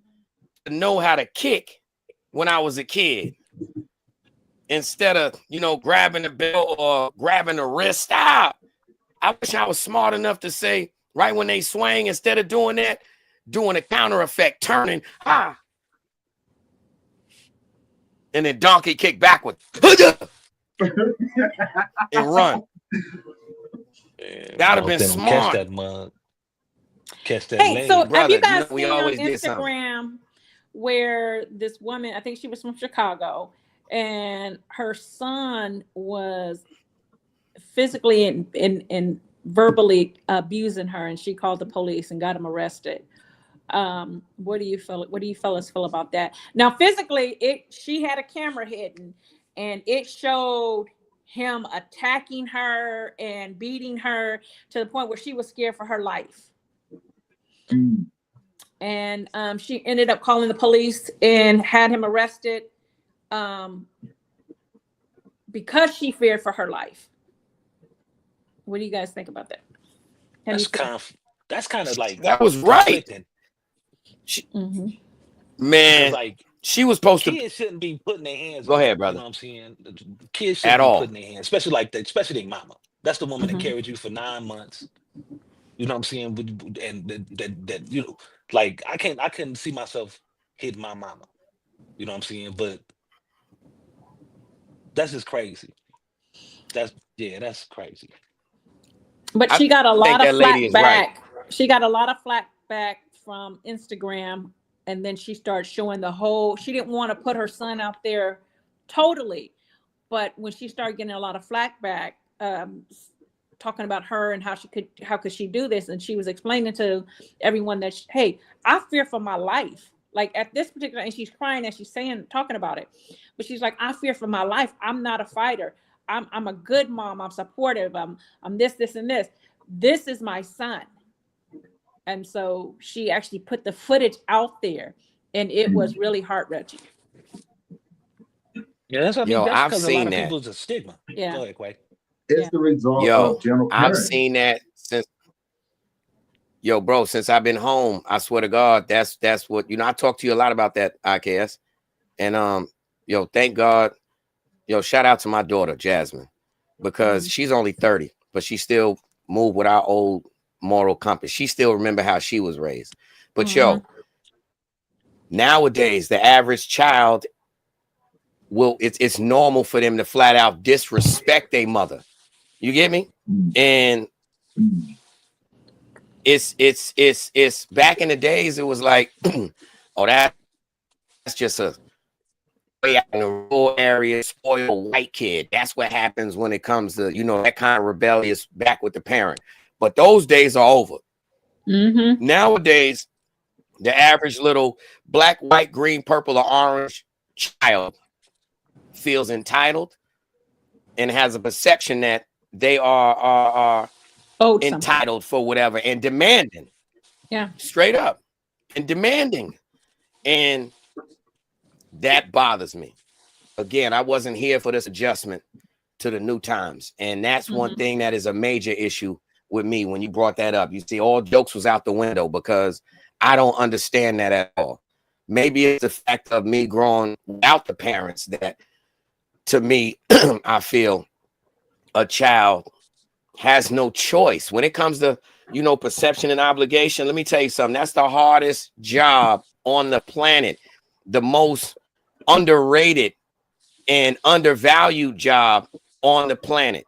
to know how to kick when I was a kid. Instead of, grabbing the belt or grabbing the wrist. Stop. I wish I was smart enough to say, right when they swing, instead of doing that, doing a counter effect, turning, and then donkey kick backward and run. That would have been smart. Catch that mug. Catch that Hey, leg. so Brother, have you guys we seen on always did something. Instagram where this woman, I think she was from Chicago, and her son was physically and verbally abusing her, and she called the police and got him arrested. What do you fellas feel about that? Now, physically, she had a camera hidden, and it showed him attacking her and beating her to the point where she was scared for her life. And she ended up calling the police and had him arrested because she feared for her life. What do you guys think about that? That's kind of like that was right. Man, like she was supposed to. Kids shouldn't be putting their hands. Go ahead, them, brother. You know what I'm saying? Kids shouldn't be putting their hands, especially their mama. That's the woman that carried you for 9 months. You know what I'm saying? And that like I couldn't see myself hitting my mama. You know what I'm saying? But that's just crazy. That's crazy. But she got a lot of flack back. Right. She got a lot of flack back from Instagram, and then she started showing the whole. She didn't want to put her son out there totally, but when she started getting a lot of flack back, talking about her and how could she do this, and she was explaining to everyone that hey, I fear for my life. Like at this particular, and she's crying as she's talking about it, but she's like, I fear for my life. I'm not a fighter. I'm a good mom. I'm supportive. I'm this, and this. This is my son. And so she actually put the footage out there, and it was really heart-wrenching. Yeah, that's because a lot of that. people's a stigma. Yeah. Go ahead, Quay. It's the result of general parenting. I've seen that since. Bro, since I've been home, I swear to God, that's what I talk to you a lot about that, IKS. And thank God. Shout out to my daughter, Jasmine, because she's only 30, but she still moved with our old moral compass. She still remember how she was raised. But nowadays, the average child it's normal for them to flat out disrespect their mother. You get me? And it's back in the days, it was like, oh, that's just a way out in the rural area, spoiled white kid. That's what happens when it comes to, that kind of rebellious back with the parent. But those days are over. Nowadays, the average little black, white, green, purple, or orange child feels entitled and has a perception that they are entitled for whatever and demanding. Yeah. Straight up. And demanding. And that bothers me. Again, I wasn't here for this adjustment to the new times. And that's one thing that is a major issue with me when you brought that up. You see, all jokes was out the window because I don't understand that at all. Maybe it's the fact of me growing without the parents that, to me, I feel a child has no choice. When it comes to, perception and obligation, let me tell you something. That's the hardest job on the planet. The most underrated and undervalued job on the planet.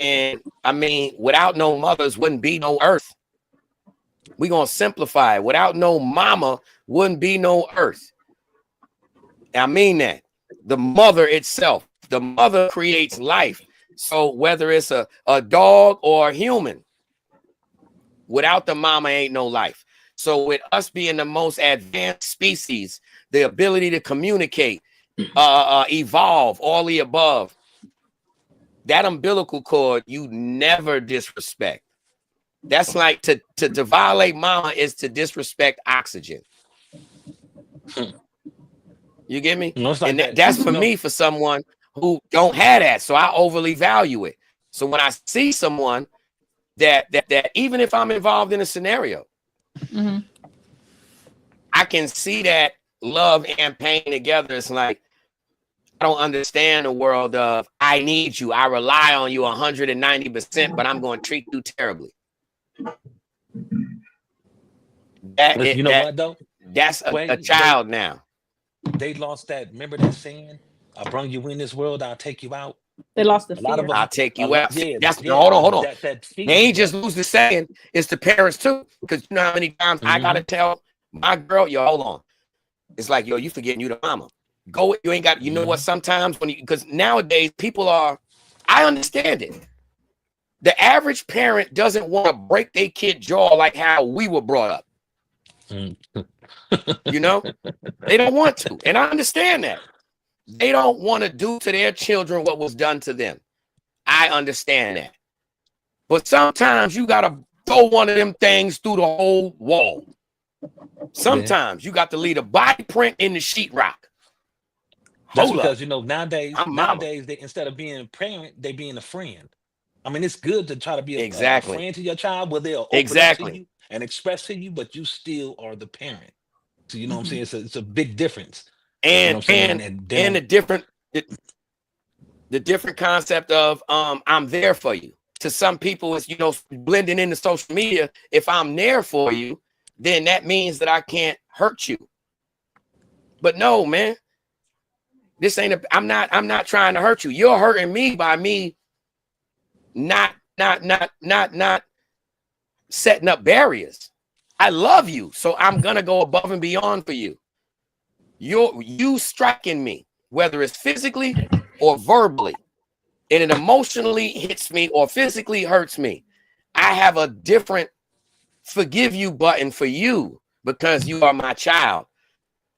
And I mean, without no mothers wouldn't be no earth. We're going to simplify it. Without no mama wouldn't be no earth. I mean that. The mother itself, the mother creates life. So whether it's a dog or a human, without the mama ain't no life. So with us being the most advanced species, the ability to communicate, evolve, all the above, that umbilical cord, you never disrespect. That's like to violate mama is to disrespect oxygen. You get me? No, it's like And that. that's for No. me, for someone who don't have that. So I overly value it. So when I see someone that even if I'm involved in a scenario, I can see that love and pain together. It's like, I don't understand the world of I need you. I rely on you 190%, but I'm going to treat you terribly. Listen, you know what though? That's a child now. They lost that. Remember that saying? I bring you in this world, I'll take you out. They lost the A lot of fear. us, I'll take you out. Yeah, That's yeah, hold on. That fear, They ain't just lose the saying, it's the parents too. Because you know how many times I gotta tell my girl, yo, hold on. It's like, yo, you forgetting you the mama. Go, you ain't got, you know what? Sometimes when you, because nowadays people are, I understand it. The average parent doesn't want to break their kid jaw like how we were brought up. You know, they don't want to, and I understand that. They don't want to do to their children what was done to them. I understand that. But sometimes you got to throw one of them things through the whole wall. Sometimes you got to leave a body print in the sheetrock. That's because, you know, nowadays they, instead of being a parent, they being a friend. I mean, it's good to try to be a friend to your child, where they'll open up to you and express to you, but you still are the parent. So you know what I'm saying? It's a big difference. And you know and the different concept of I'm there for you. To some people, it's, you know, blending into social media. If I'm there for you, then that means that I can't hurt you. But no, man. This ain't I'm not trying to hurt you. You're hurting me by me not setting up barriers. I love you, so I'm gonna go above and beyond for you. You striking me, whether it's physically or verbally, and it emotionally hits me or physically hurts me, I have a different forgive you button for you because you are my child.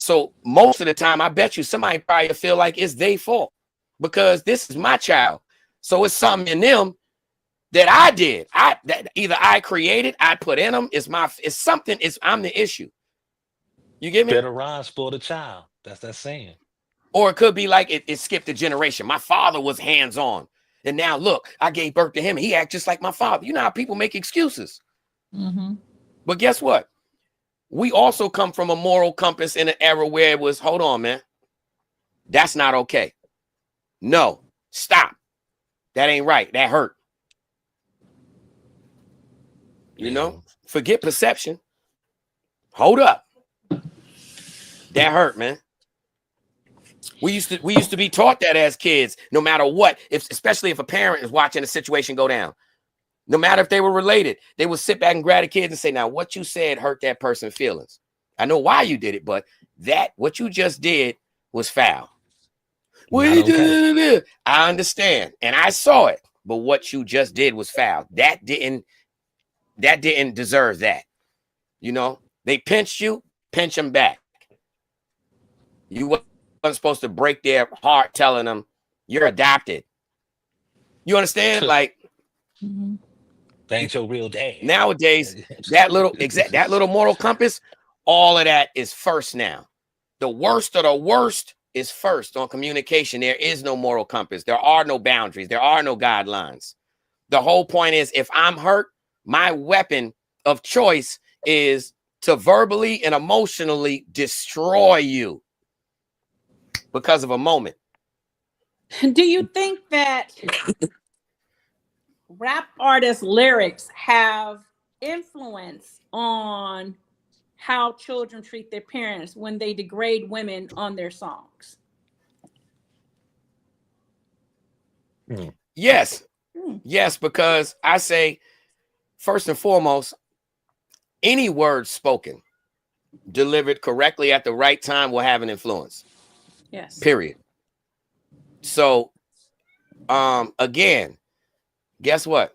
So most of the time, I bet you somebody probably feel like it's their fault because this is my child. So it's something in them that I did. That either I created, I put in them. It's something. I'm the issue. You get me? Better rise for the child. That's that saying. Or it could be like it skipped a generation. My father was hands-on, and now look, I gave birth to him. He act just like my father. You know how people make excuses. But guess what? We also come from a moral compass in an era where it was, hold on, man. That's not okay. No, stop. That ain't right. That hurt. You know, forget perception. Hold up. That hurt, man. We used to be taught that as kids, no matter what, especially if a parent is watching a situation go down. No matter if they were related, they would sit back and grab the kids and say, now, what you said hurt that person's feelings. I know why you did it, but what you just did was foul. Well, you did. I understand. And I saw it. But what you just did was foul. That didn't deserve that. You know, they pinched you, pinch them back. You wasn't supposed to break their heart telling them you're adopted. You understand? Like, They ain't your real dad. Nowadays, that little moral compass, all of that is first now. The worst of the worst is first on communication. There is no moral compass. There are no boundaries. There are no guidelines. The whole point is, if I'm hurt, my weapon of choice is to verbally and emotionally destroy you because of a moment. Do you think that rap artists' lyrics have influence on how children treat their parents when they degrade women on their songs? Yes. Yes, because I say, first and foremost, any word spoken, delivered correctly at the right time will have an influence. Yes. Period. So, again, guess what?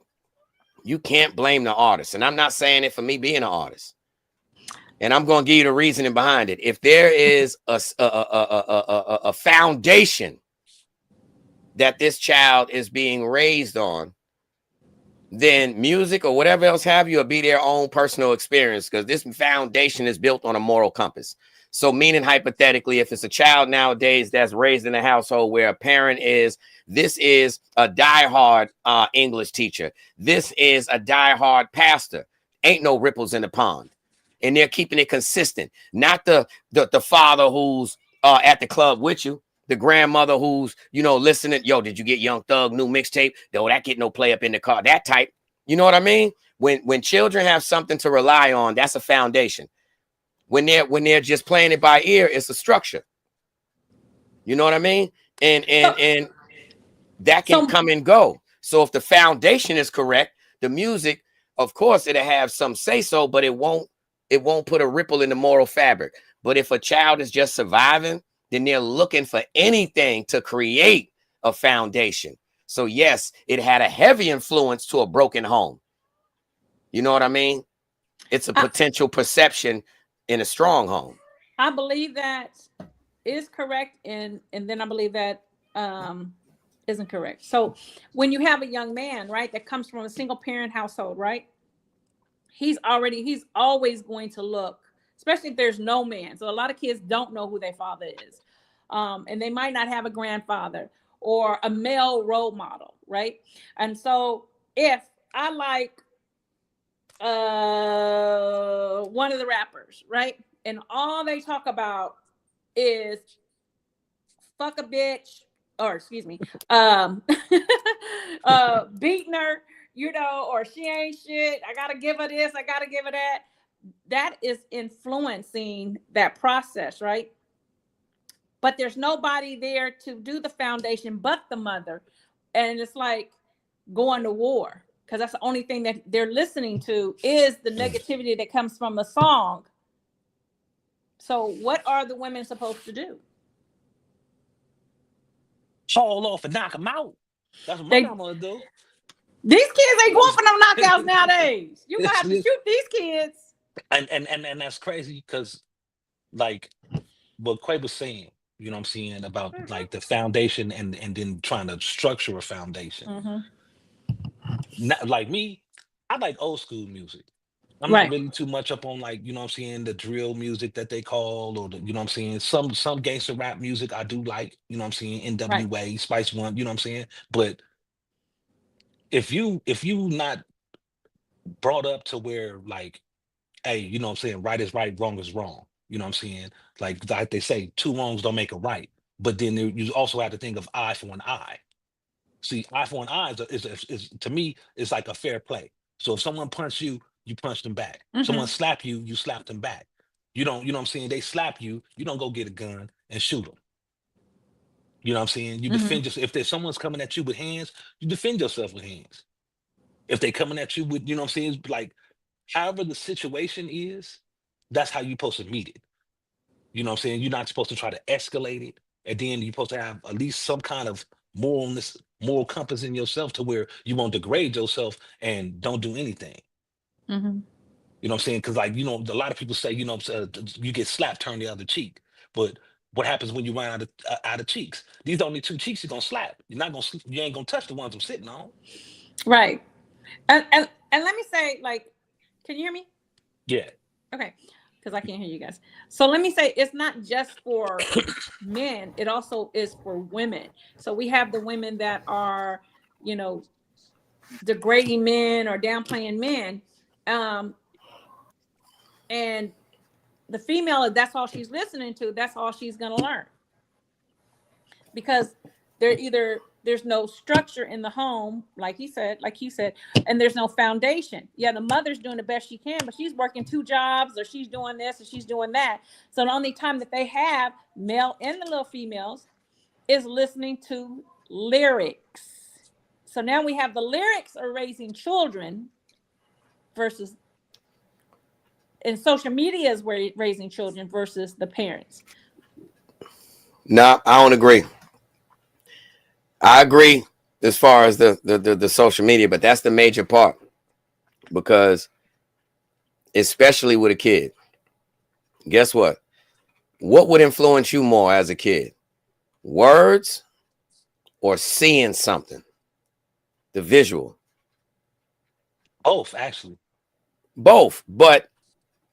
You can't blame the artist. And I'm not saying it for me being an artist. And I'm going to give you the reasoning behind it. If there is a foundation that this child is being raised on, then music or whatever else have you will be their own personal experience, because this foundation is built on a moral compass. So meaning hypothetically, if it's a child nowadays that's raised in a household where a parent is, this is a diehard English teacher, this is a diehard pastor, ain't no ripples in the pond. And they're keeping it consistent. Not the father who's at the club with you, the grandmother who's, listening, yo, did you get Young Thug new mixtape? Yo, that get no play up in the car, that type. You know what I mean? When children have something to rely on, that's a foundation. When they're just playing it by ear, it's a structure. You know what I mean? And that can come and go. So if the foundation is correct, the music, of course, it'll have some say so, but it won't put a ripple in the moral fabric. But if a child is just surviving, then they're looking for anything to create a foundation. So yes, it had a heavy influence to a broken home. You know what I mean? It's a potential perception in a strong home. I believe that is correct, and then I believe that isn't correct. So when you have a young man, right, that comes from a single parent household, right, he's always going to look, especially if there's no man. So a lot of kids don't know who their father is, and they might not have a grandfather or a male role model, right? And so if I like one of the rappers, right, and all they talk about is fuck a bitch, or excuse me, beating her, or she ain't shit, I gotta give her this, I gotta give her that. That is influencing that process, right? But there's nobody there to do the foundation but the mother. And it's like going to war, because that's the only thing that they're listening to is the negativity that comes from a song. So what are the women supposed to do? Haul off and knock them out. That's what my mama would do. These kids ain't going for no knockouts nowadays. You gonna have to shoot these kids. And that's crazy, because like what Quay was saying, you know what I'm saying, about like the foundation and then trying to structure a foundation. Not like me, I like old school music. I'm not really too much up on, like, you know what I'm saying, the drill music that they call, or the, you know what I'm saying, some gangster rap music I do like, you know what I'm saying, NWA, Spice One, you know what I'm saying. But if you not brought up to where, like, hey, you know what I'm saying, right is right, wrong is wrong, you know what I'm saying, like they say, two wrongs don't make a right. But then you also have to think of eye for an eye. See, eye for an eye is to me, it's like a fair play. So if someone punch you, you punch them back. Someone slap you, you slap them back. You don't, you know what I'm saying, they slap you, you don't go get a gun and shoot them. You know what I'm saying? You defend yourself. If there's someone's coming at you with hands, you defend yourself with hands. If they coming at you with, you know what I'm saying, it's like, however the situation is, that's how you're supposed to meet it. You know what I'm saying? You're not supposed to try to escalate it. And then you're supposed to have at least some kind of moral compass in yourself, to where you won't degrade yourself and don't do anything. You know what I'm saying? Because, like, a lot of people say, you get slapped, turn the other cheek. But what happens when you run out of cheeks? These are only two cheeks you're gonna slap. You ain't gonna touch the ones I'm sitting on. Right. And let me say, like, can you hear me? Yeah. Okay. Because I can't hear you guys. So let me say, it's not just for men, it also is for women. So we have the women that are, degrading men or downplaying men. And the female, that's all she's listening to, that's all she's going to learn. Because there's no structure in the home, like you said, and there's no foundation. Yeah, the mother's doing the best she can, but she's working 2 jobs, or she's doing this, or she's doing that. So the only time that they have, male and the little females, is listening to lyrics. So now we have the lyrics are raising children versus, and social media is raising children versus the parents. No, I don't agree. I agree as far as the social media, but that's the major part, because especially with a kid, guess what? What would influence you more as a kid? Words or seeing something? The visual. Both, actually. Both. But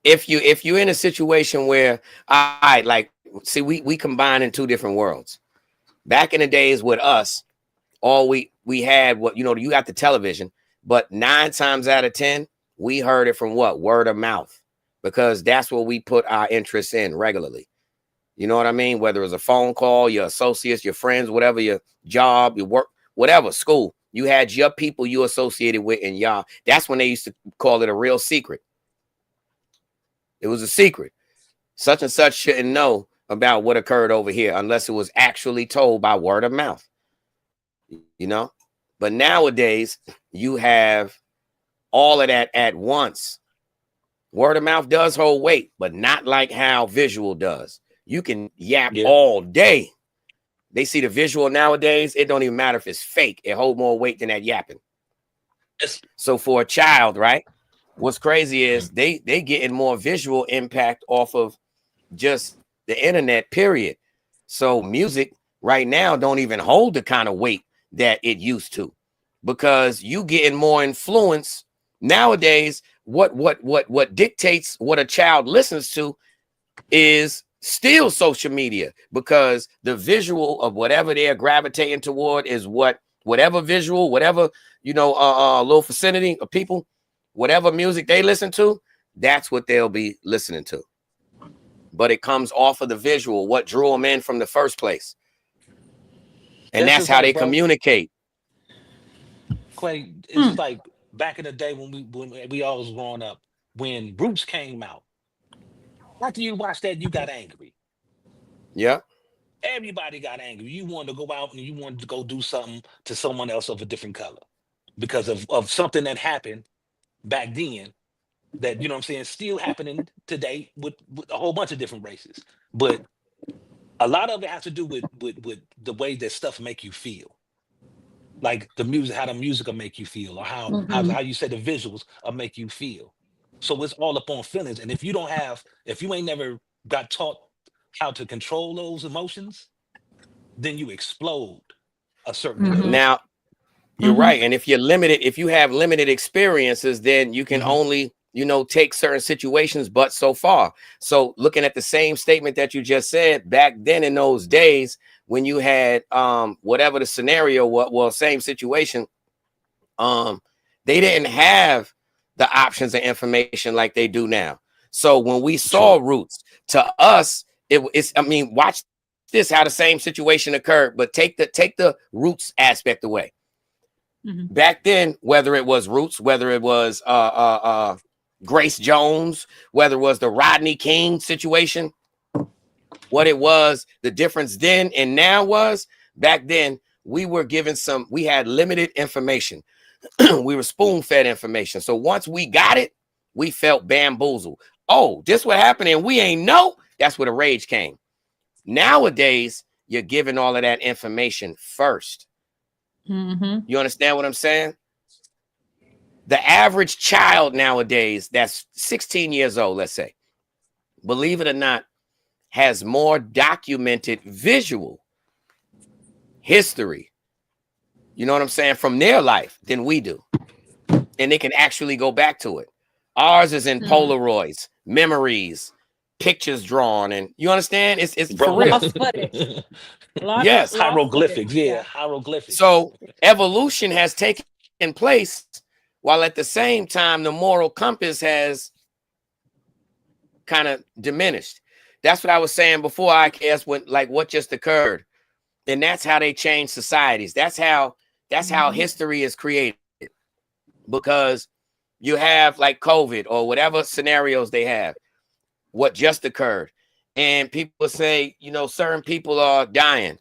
if you're in a situation where, all right, like, see, we combine in two different worlds. Back in the days with us, all we had, what, you know, you got the television, but 9 times out of 10, we heard it from what? Word of mouth, because that's what we put our interests in regularly. You know what I mean? Whether it's a phone call, your associates, your friends, whatever, your job, your work, whatever, school, you had your people you associated with, and y'all, that's when they used to call it a real secret. It was a secret. Such and such shouldn't know about what occurred over here unless it was actually told by word of mouth. You know? But nowadays, you have all of that at once. Word of mouth does hold weight, but not like how visual does. You can yap all day. They see the visual nowadays. It don't even matter if it's fake. It hold more weight than that yapping. So for a child, right? What's crazy is they getting more visual impact off of just the internet, period. So music right now don't even hold the kind of weight that it used to, because you getting more influence nowadays. What dictates what a child listens to is still social media, because the visual of whatever they're gravitating toward is whatever visual, whatever, you know, little vicinity of people, whatever music they listen to, that's what they'll be listening to. But it comes off of the visual, what drew them in from the first place. And that's how they communicate. Quay, it's just like back in the day when we all was growing up, when Roots came out. After you watched that, you got angry. Yeah. Everybody got angry. You wanted to go out and you wanted to go do something to someone else of a different color because of something that happened back then that, you know what I'm saying, still happening today with a whole bunch of different races. But a lot of it has to do with the way that stuff make you feel. Like the music, how the music will make you feel, or how you say the visuals will make you feel. So it's all up on feelings. And if you ain't never got taught how to control those emotions, then you explode a certain way. Now, you're right. And if you have limited experiences, then you can only, you know, take certain situations, but so far. So looking at the same statement that you just said, back then in those days when you had whatever the scenario was, well, same situation, they didn't have the options and information like they do now. So when we saw Roots, to us, it's, I mean, watch this, how the same situation occurred, but take the Roots aspect away. Back then, whether it was Roots, whether it was Grace Jones, whether it was the Rodney King situation, what it was, the difference then and now was, back then we were given we had limited information. We were spoon-fed information. So once we got it, we felt bamboozled. Oh, this what happened and we ain't know. That's where the rage came. Nowadays, you're giving all of that information first. You understand what I'm saying? The average child nowadays that's 16 years old, let's say, believe it or not, has more documented visual history, you know what I'm saying, from their life than we do. And they can actually go back to it. Ours is in Polaroids, memories, pictures drawn, and you understand? It's for real. Yes, hieroglyphics. Yeah, hieroglyphics. So evolution has taken place, while at the same time the moral compass has kind of diminished. That's what I was saying before, I guess, when like what just occurred. And that's how they change societies. That's how history is created. Because you have like COVID or whatever scenarios they have, what just occurred. And people say, you know, certain people are dying.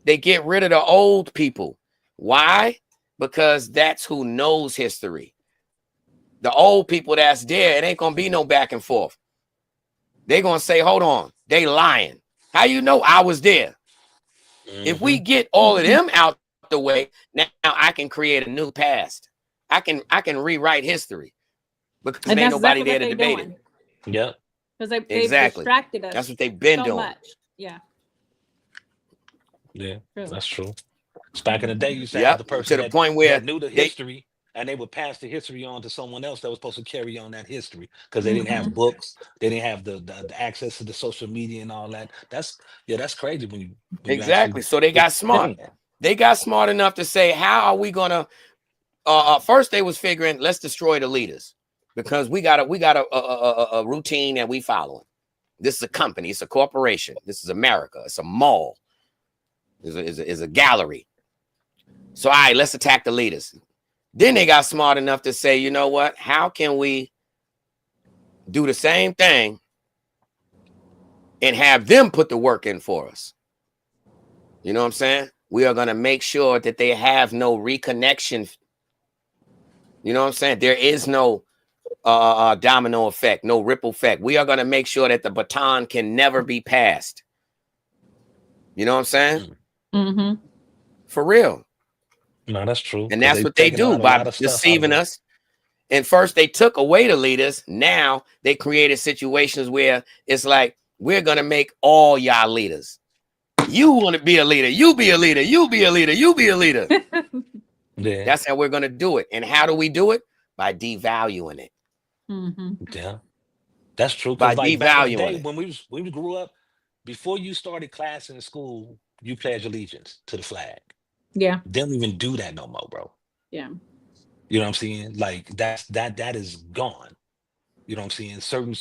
They get rid of the old people. Why? Because that's who knows history. The old people that's there, it ain't going to be no back and forth. They're going to say, hold on, they lying. How you know I was there? If we get all of them out the way, now I can create a new past. I can rewrite history because ain't nobody there to debate it. Yeah. Because they've distracted us. That's what they've been so doing. Much. Yeah. Yeah, that's true. Back in the day, you used to have the person to the point where that knew the history and they would pass the history on to someone else that was supposed to carry on that history because they didn't Mm-hmm. have books, they didn't have the access to the social media and all that. That's crazy when you Exactly. actually So they got smart. understand. They got smart enough to say, how are we gonna? First, they was figuring, let's destroy the leaders because we got a routine that we following. This is a company. It's a corporation. This is America. It's a mall. Is a gallery. So, all right, let's attack the leaders. Then they got smart enough to say, you know what? How can we do the same thing and have them put the work in for us? You know what I'm saying? We are going to make sure that they have no reconnection. You know what I'm saying? There is no domino effect, no ripple effect. We are going to make sure that the baton can never be passed. You know what I'm saying? Mm-hmm. For real. No, that's true. And 'Cause that's they what they taking do out a by lot of stuff out of deceiving the us. And first they took away the leaders. Now they created situations where it's like, we're going to make all y'all leaders. You want to be a leader. You be a leader. You be a leader. You be a leader. Yeah. That's how we're going to do it. And how do we do it? By devaluing it. Mm-hmm. Yeah. That's true. By Because like back in the devaluing day it. when we grew up, before you started class in school, you pledge allegiance to the flag. Yeah. They don't even do that no more, bro. Yeah. You know what I'm saying? Like that is gone. You know what I'm saying? Certain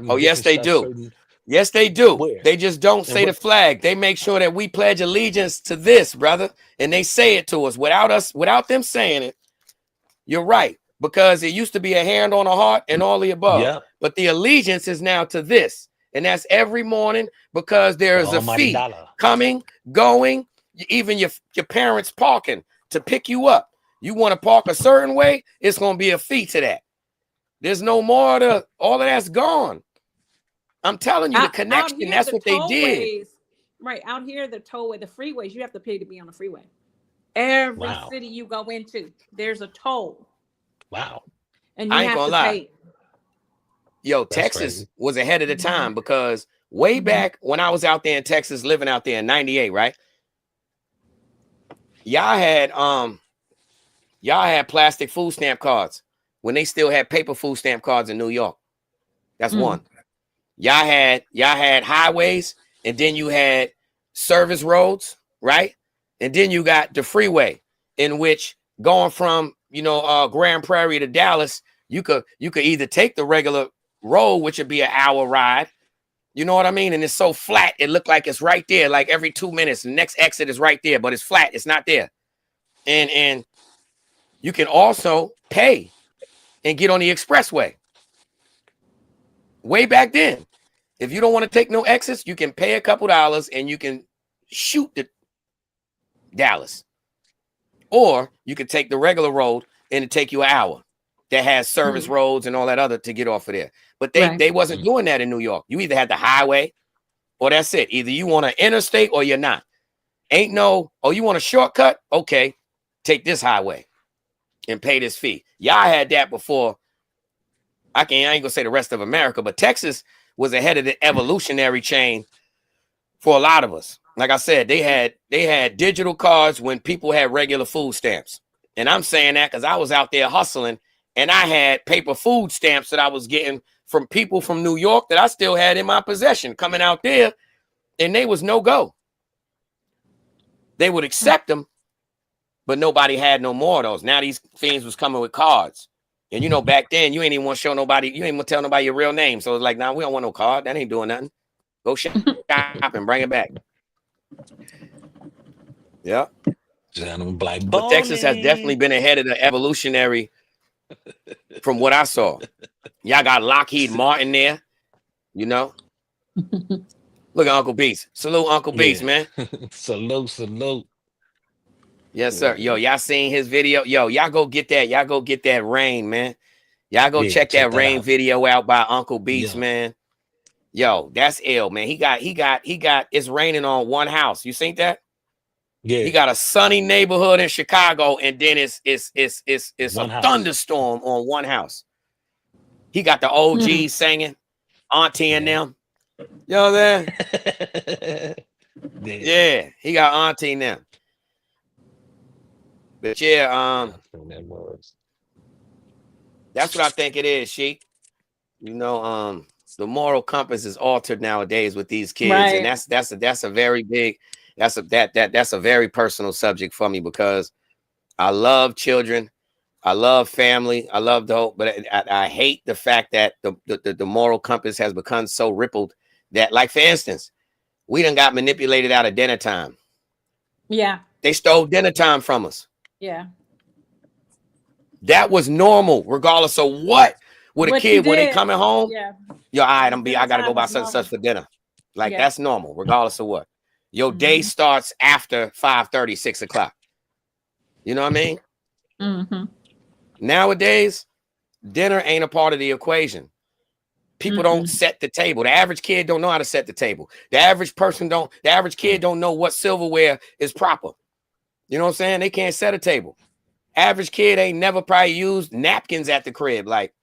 Oh, yes, different they stuff, do. certain Yes, they do. where They just don't and say the what flag. They make sure that we pledge allegiance to this, brother. And they say it to us without them saying it. You're right. Because it used to be a hand on a heart and all the above. Yep. But the allegiance is now to this. And that's every morning because there The is a almighty fee dollar. coming, going, even your parents parking to pick you up. You want to park a certain way, it's going to be a fee to that. There's no more to all of that's gone. I'm telling you, the Out connection, here, that's the what they did. tollways, right out here, the tollway, the freeways, you have to pay to be on the freeway. Every Wow. city you go into, there's a toll, Wow. and you I ain't have gonna to lie. pay. Yo, That's Texas crazy. was ahead of the time because way back when I was out there in Texas, living out there in 98, right? Y'all had plastic food stamp cards when they still had paper food stamp cards in New York. That's one. Y'all had highways, and then you had service roads, right? And then you got the freeway, in which going from Grand Prairie to Dallas, you could either take the regular road, which would be an hour ride. You know what I mean? And it's so flat, it looked like it's right there. Like every 2 minutes, the next exit is right there, but it's flat. It's not there. And you can also pay and get on the expressway. Way back then, if you don't want to take no exits, you can pay a couple dollars and you can shoot to Dallas. Or you could take the regular road and it take you an hour. That has service roads and all that other to get off of there. But they wasn't doing that in New York. You either had the highway or that's it. Either you want an interstate or you're not. Ain't no, oh, you want a shortcut? Okay, take this highway and pay this fee. Y'all had that before. I ain't gonna say the rest of America, but Texas was ahead of the evolutionary chain for a lot of us. Like I said, they had digital cards when people had regular food stamps. And I'm saying that because I was out there hustling and I had paper food stamps that I was getting from people from New York that I still had in my possession coming out there, and they was no go. They would accept them, but nobody had no more of those. Now these fiends was coming with cards. And back then you ain't even want to show nobody, you ain't want to tell nobody your real name. So it's like, nah, we don't want no card. That ain't doing nothing. Go shop and bring it back. Yeah. But Texas has definitely been ahead of the evolutionary from what I saw. Y'all got Lockheed Martin there, Look at Uncle Beats. Salute Uncle Beats, man. Salute. Yes, sir. Yo, y'all seen his video? Yo, y'all go get that. Y'all go get that Rain, man. Y'all go check that Rain video out by Uncle Beats, man. Yo, that's ill, man. He got it's raining on one house. You seen that? Yeah. He got a sunny neighborhood in Chicago, and then it's a house. thunderstorm on one house. He got the OGs singing, Auntie and them. You know that? Yeah, he got Auntie and them. But yeah, That's what I think it is, Sheik. You know, the moral compass is altered nowadays with these kids, and that's a very big, that's a very personal subject for me, because I love children, I love family, I love the whole, but I hate the fact that the moral compass has become so rippled that, like, for instance, we done got manipulated out of dinner time. Yeah. They stole dinner time from us. Yeah. That was normal, regardless of what. With a kid, when they coming home, yeah, yo, all right, I gotta go buy such and such for dinner. Like, that's normal, regardless of what. Your day starts after 5:30, 6 o'clock. You know what I mean? Mm-hmm. Nowadays, dinner ain't a part of the equation. People don't set the table. The average kid don't know how to set the table. The average kid don't know what silverware is proper. You know what I'm saying? They can't set a table. Average kid ain't never probably used napkins at the crib. Like,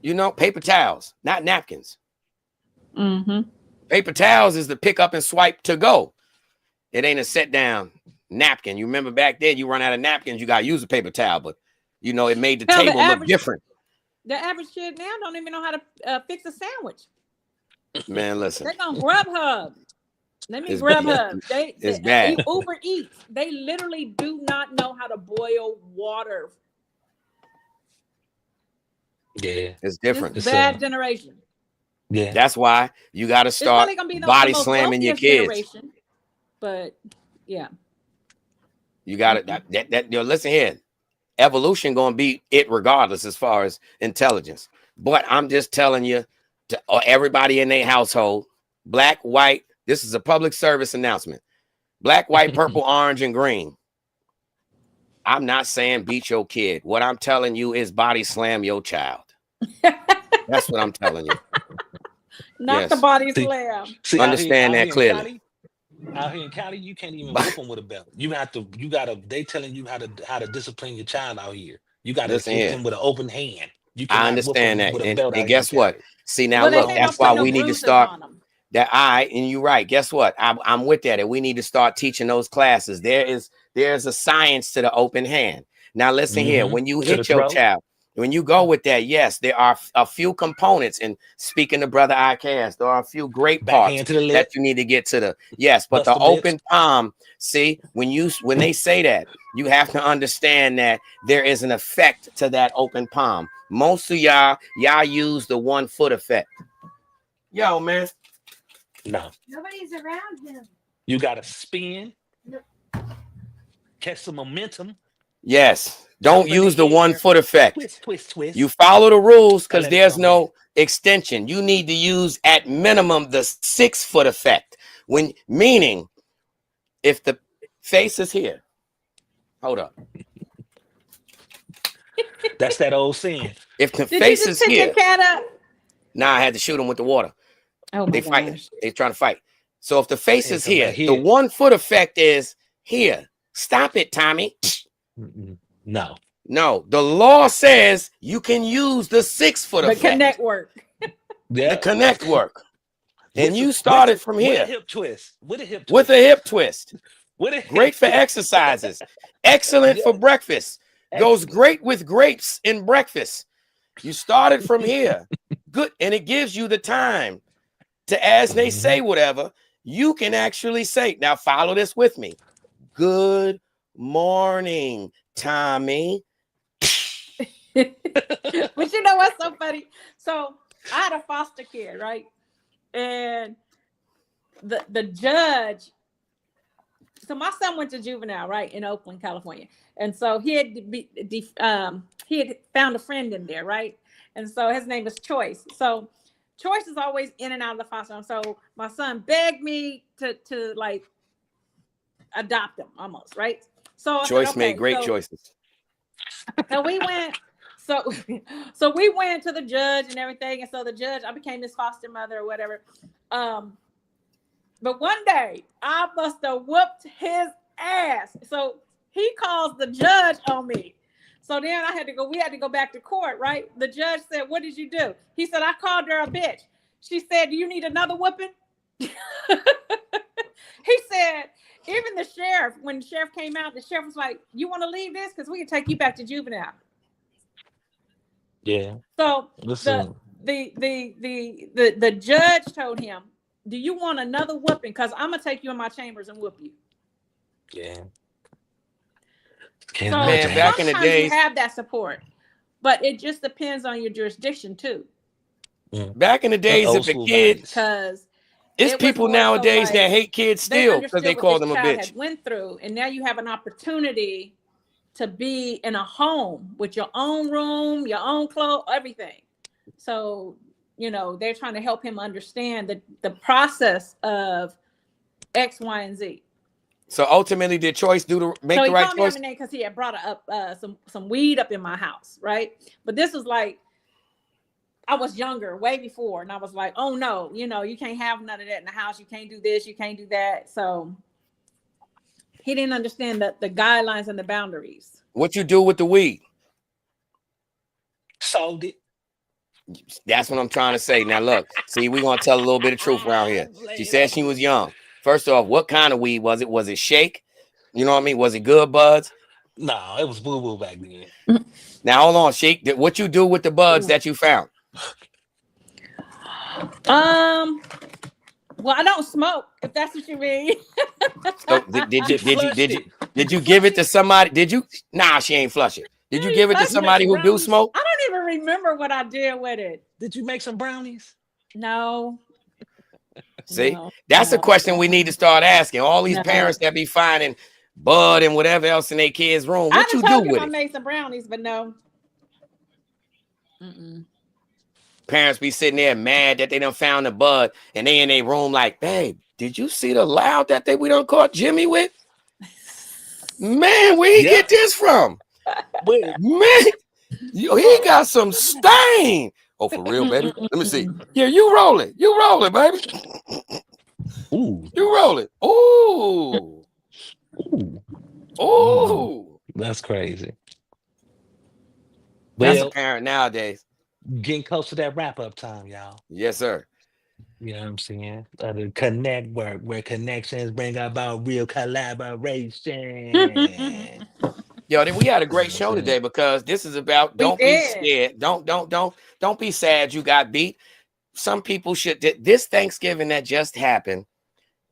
you know, paper towels, not napkins. Paper towels is the pick up and swipe to go. It ain't a set down napkin. You remember back then, you run out of napkins, you got to use a paper towel, but you know, it made the table look different. The average kid now don't even know how to fix a sandwich. Man, listen. They're going to Grubhub. Let me Grubhub. It's bad. Uber Eats. They literally do not know how to boil water. Yeah. It's different. It's bad generation. Yeah. That's why you got to start body slamming your kids. But yeah. You got to, listen here. Evolution going to be it regardless as far as intelligence. But I'm just telling you, to everybody in their household, black, white, this is a public service announcement. Black, white, purple, orange, and green. I'm not saying beat your kid. What I'm telling you is body slam your child. That's what I'm telling you. Not the body slam. See, understand that clearly. Out here in Cali, you can't even whip them with a belt. You gotta. They telling you how to discipline your child out here. You gotta hit them with an open hand. You I understand that, and guess what? See, now look, that's why we need to start. And you're right. Guess what? I'm with that, and we need to start teaching those classes. There's a science to the open hand. Now listen here. When you hit your child, when you go with that, yes, there are a few components. And speaking to Brother IKS, there are a few great parts that you need to get to the but the open palm. See, when they say that, you have to understand that there is an effect to that open palm. Most of y'all use the 1 foot effect. Yo, man. No. Nobody's around him. You gotta spin, catch some momentum. Yes. Don't use the 1 foot effect. Twist. You follow the rules because there's no extension. You need to use at minimum the 6 foot effect. Meaning, if the face is here, hold up. That's that old saying. If the face is here, your cat up? Nah, I had to shoot him with the water. Oh, they fighting. They trying to fight. So if the face is here, the 1 foot effect is here. Stop it, Tommy. No. The law says you can use the 6 foot effect. The connect work. The connect work. And you started from here. With a hip twist. With a hip twist. Great for exercises. Excellent for breakfast. Goes great with grapes in breakfast. You started from here. Good. And it gives you the time to, as they say whatever, you can actually say, now follow this with me. Good morning, Tommy. But you know what's so funny? So I had a foster kid, right? And the judge, so my son went to juvenile, right, in Oakland, California. And so he had found a friend in there, right? And so his name is Choice. So Choice is always in and out of the foster home. So my son begged me to like adopt him almost, right? So Choice made great choices. So we went. So we went to the judge and everything, and so the judge, I became his foster mother or whatever. But one day I must have whooped his ass. So he calls the judge on me. So then we had to go back to court, right? The judge said, "What did you do?" He said, "I called her a bitch." She said, "Do you need another whooping?" He said, even the sheriff, when the sheriff came out, the sheriff was like, "You want to leave this? Because we can take you back to juvenile." Yeah. So Listen. the judge told him, "Do you want another whooping? Because I'm gonna take you in my chambers and whoop you." Yeah. So Can't Man, back in the sometimes you days, have that support, but it just depends on your jurisdiction too. back in the days, Old if a school kid, values. Because it's it was people more so nowadays that like hate kids they still because understood they what call this them a child bitch. had went through, and now you have an opportunity to be in a home with your own room, your own clothes, everything. So, they're trying to help him understand the process of X, Y, and Z. So ultimately, did Choice make So the he right called me out choice? my name because he had brought up some weed up in my house, right? But this was like, I was younger, way before, and I was like, oh no, you can't have none of that in the house. You can't do this, you can't do that. So he didn't understand the guidelines and the boundaries. What you do with the weed? Sold it. That's what I'm trying to say. Now look, see, we're gonna tell a little bit of truth around here. She said she was young. First off, what kind of weed was it? Was it shake? You know what I mean? Was it good buds? No, it was boo boo back then. Now hold on, Sheik. What you do with the buds that you found? Well, I don't smoke, if that's what you mean. So did you give it to somebody? Did you? Nah, she ain't flush it. Did you give it to somebody who do smoke? I don't even remember what I did with it. Did you make some brownies? No. See, that's a question we need to start asking all these parents that be finding bud and whatever else in their kids' room. What you do with I it? made some brownies, but no. Parents be sitting there mad that they done found the bud and they in their room like, babe, did you see the loud that we done caught Jimmy with? Man, where he get this from? Man, he got some stain. Oh, for real, baby? Let me see. Yeah, you roll it. You roll it, baby. Ooh. You roll it. Ooh. Ooh. That's crazy. That's Well, a parent nowadays. Getting close to that wrap-up time, y'all. Yes, sir. You know what I'm saying? The connect work, where connections bring about real collaboration. Yo, we had a great show today because this is about don't be scared. Don't be sad you got beat. Some people should. This Thanksgiving that just happened.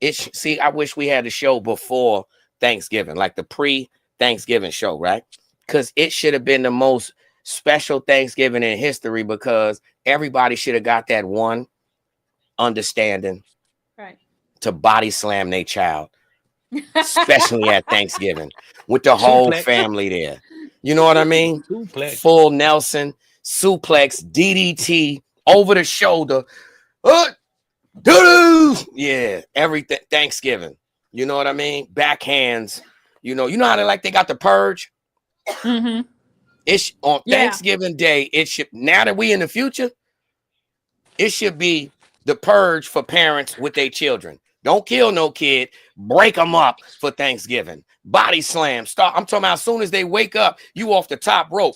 See, I wish we had a show before Thanksgiving, like the pre-Thanksgiving show, right? Because it should have been the most special Thanksgiving in history because everybody should have got that one understanding to body slam their child, especially at Thanksgiving with the whole family there. You know what I mean? Full Nelson, suplex, DDT, over the shoulder. Yeah, everything. Thanksgiving. You know what I mean? Backhands. You know how they got the purge? It's on Thanksgiving Day. It should, now that we in the future, it should be the purge for parents with their children. Don't kill no kid. Break them up for Thanksgiving. Body slam. I'm talking about as soon as they wake up, you off the top rope.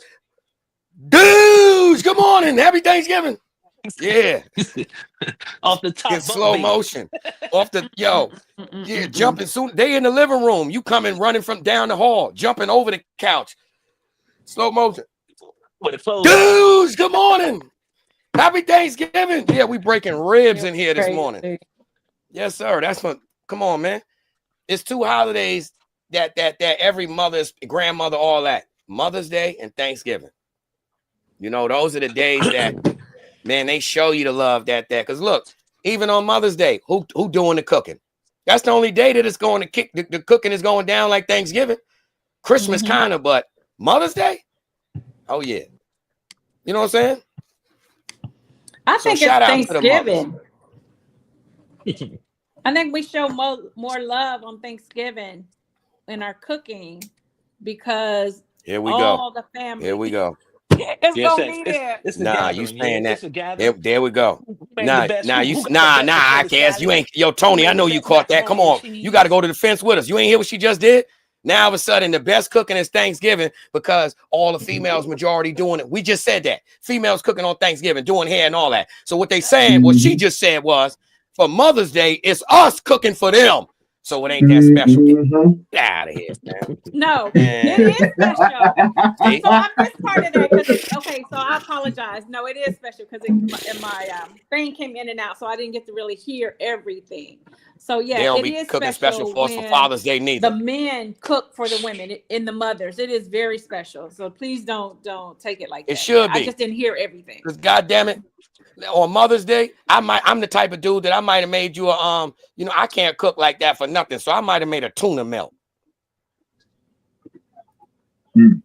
Dudes, good morning. Happy Thanksgiving. Yeah. Off the top. In slow motion. Off the, yeah, jumping soon. They in the living room. You coming running from down the hall, jumping over the couch. Slow motion. Dudes, good morning. Happy Thanksgiving. Yeah, we breaking ribs in here this morning. Yes, sir. That's what. Come on, man. It's two holidays that every mother's grandmother, all that. Mother's Day and Thanksgiving. Those are the days that, man, they show you the love that. Because look, even on Mother's Day, who doing the cooking? That's the only day that it's going to kick. The cooking is going down like Thanksgiving. Christmas kind of, but Mother's Day? Oh, yeah. You know what I'm saying? I think it's Thanksgiving. I think we show more love on Thanksgiving in our cooking because here we all go. the family. Here we go. It's gonna be there. Nah, you saying that? There we go. Nah, I guess you ain't. Yo, Tony, I know you caught that. Come on, you got to go to the fence with us. You ain't hear what she just did? Now all of a sudden, the best cooking is Thanksgiving because all the females majority doing it. We just said that females cooking on Thanksgiving, doing hair and all that. So what they saying, what she just said was, for Mother's Day, it's us cooking for them. So it ain't that special. Get out of here, man. No, it is special. See? So I missed part of that because okay, so I apologize. No, it is special because my thing came in and out, so I didn't get to really hear everything. So yeah, They don't it be is cooking special for us for when Father's Day neither. the men cook for the women and the mothers. It is very special. So please don't take it like that. It should be. I just didn't hear everything. Because goddamn it, on Mother's Day, I'm the type of dude that I might have made you a you know, I can't cook like that for nothing. So I might have made a tuna melt. I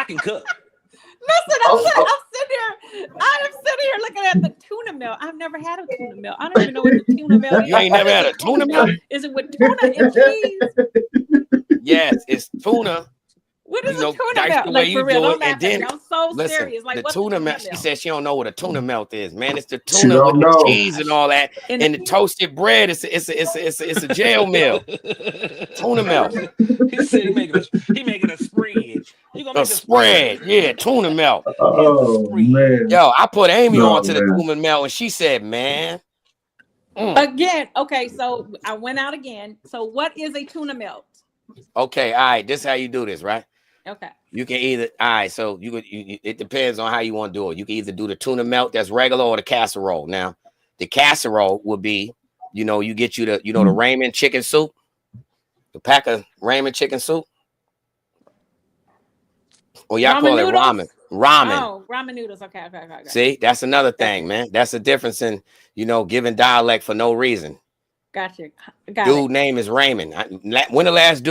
can cook. Listen, I'm sitting here looking at the tuna melt. I've never had a tuna melt. I don't even know what the tuna melt is. You ain't never had a tuna melt? Is it with tuna and cheese? Yes, it's tuna. What is you know, a tuna dice melt? the Like way for you real, do don't it, laugh and at me. then I'm so listen, serious. Like the what's tuna melt. She said she don't know what a tuna melt is, man. It's the tuna with the cheese and all that, and the toasted bread. It's a jail meal. Tuna melt. He said he making a spread. He gonna A make spread, yeah, tuna melt. Oh man. Yo, I put Amy Oh, on to the man. tuna melt, and she said, "Man, Again, okay, so I went out again. So what is a tuna melt? okay, all right, this is how you do this, right? Okay. You can either, all right, so it depends on how you want to do it. You can either do the tuna melt that's regular or the casserole. Now, the casserole would be, you know, you get you the, you know, the ramen chicken soup, the pack of ramen chicken soup. Or y'all call it ramen. Ramen. Oh, ramen noodles. Okay. See, that's another thing, man. That's the difference in, you know, giving dialect for no reason. Gotcha. Dude name is Raymond. When the last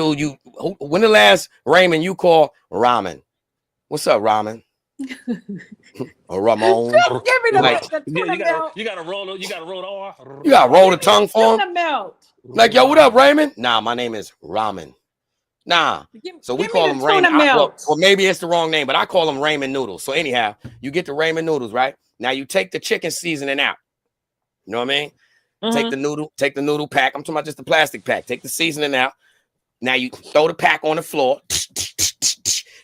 Raymond you call ramen? What's up, ramen? Or Ramon? Just give me the tuna melt. You gotta roll the R. You gotta roll the tongue for him? Tuna melt. Like, yo, what up, Raymond? Nah, my name is Ramen. Nah. So we call him Raymond. Or maybe it's the wrong name, but I call him Raymond noodles. So anyhow, you get the Raymond noodles, right? Now you take the chicken seasoning out. You know what I mean? Take the noodle pack. I'm talking about just the plastic pack. Take the seasoning out. Now you throw the pack on the floor.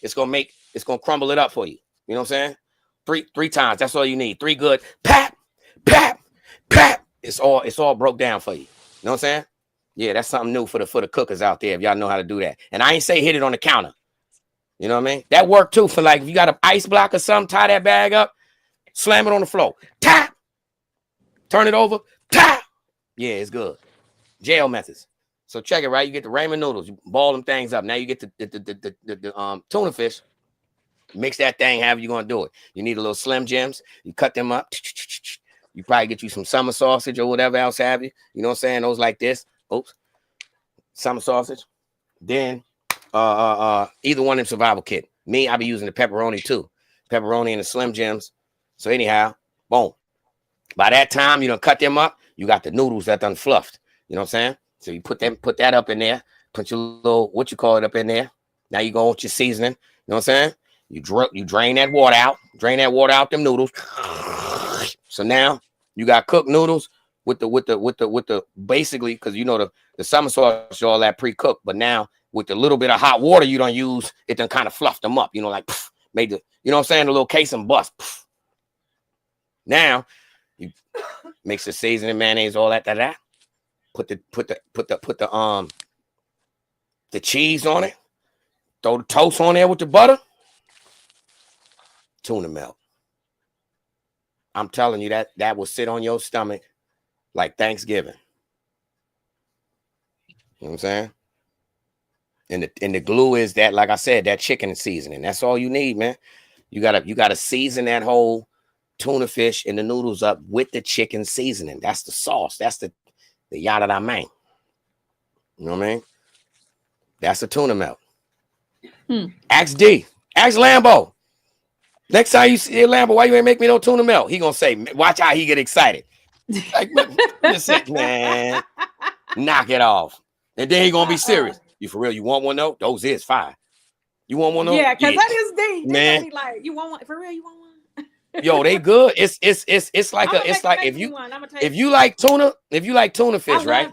It's gonna crumble it up for you. You know what I'm saying? Three times. That's all you need. 3 good. Pap, pap, pap. It's all broke down for you. You know what I'm saying? Yeah, that's something new for the cookers out there. If y'all know how to do that. And I ain't say hit it on the counter. You know what I mean? That worked too for like if you got an ice block or something, tie that bag up, slam it on the floor. Tap. Turn it over. Tap. Yeah, it's good. Jail methods. So check it, right? You get the ramen noodles, you ball them things up. Now you get the tuna fish. Mix that thing, however you're gonna do it. You need a little Slim Jims, you cut them up. You probably get you some summer sausage or whatever else have you. You know what I'm saying? Those like this. Oops. Summer sausage. Then either one in survival kit. Me, I be using the pepperoni too. Pepperoni and the Slim Jims. So anyhow, boom. By that time, you done cut them up. You got the noodles that done fluffed. You know what I'm saying? So you put that up in there. Put your little, what you call it, up in there. Now you go with your seasoning. You know what I'm saying? You drain that water out. Drain that water out them noodles. So now you got cooked noodles with the basically, because you know the summer sauce, all that pre-cooked. But now with the little bit of hot water you don't use, it done kind of fluffed them up. You know, like made the, you know what I'm saying, the little case and bust. Now you mix the seasoning, mayonnaise, all that. Put the cheese on it. Throw the toast on there with the butter. Tuna melt. I'm telling you that will sit on your stomach like Thanksgiving. You know what I'm saying? And the glue is that, like I said, that chicken seasoning. That's all you need, man. You gotta season that whole tuna fish and the noodles up with the chicken seasoning. That's the sauce. That's the yada da man. You know what I mean? That's a tuna melt. Ask D. Ask Lambo. Next time you see Lambo, why you ain't make me no tuna melt? He gonna say, watch how he get excited. Like, listen, man, knock it off. And then he gonna be serious. You for real? You want one though? Those is fire. You want one though? Yeah, because that is deep. Man. Like, you want one for real? You want one? Yo, they good. It's like if you like tuna fish, right?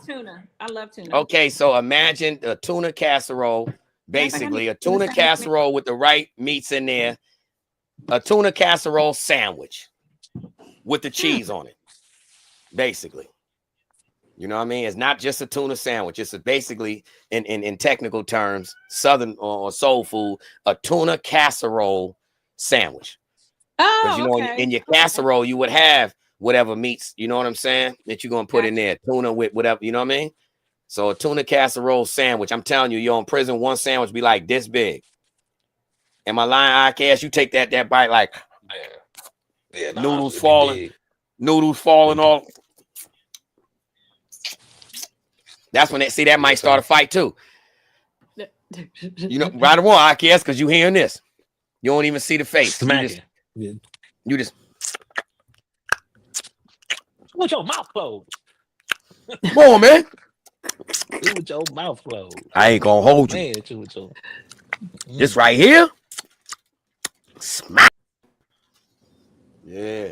I love tuna. Okay, so imagine a tuna casserole, basically a tuna casserole with the right meats in there, a tuna casserole sandwich with the cheese on it, basically. You know what I mean? It's not just a tuna sandwich. It's basically, in technical terms, Southern or soul food, a tuna casserole sandwich. Because Oh, okay. in your casserole, you would have whatever meats, you know what I'm saying, that you're gonna put in there. Tuna with whatever, you know what I mean? So a tuna casserole sandwich. I'm telling you, you're in prison, one sandwich be like this big. Am I lying, IKS? You take that bite like noodles falling off. That's when they see that might start a fight too. You know, right or wrong, IKS, because you hearing this. You don't even see the face. Smacking. You just with your mouth closed. Come on, man. Do with your mouth closed. I ain't gonna hold you. Man, This right here. Smack. Yeah.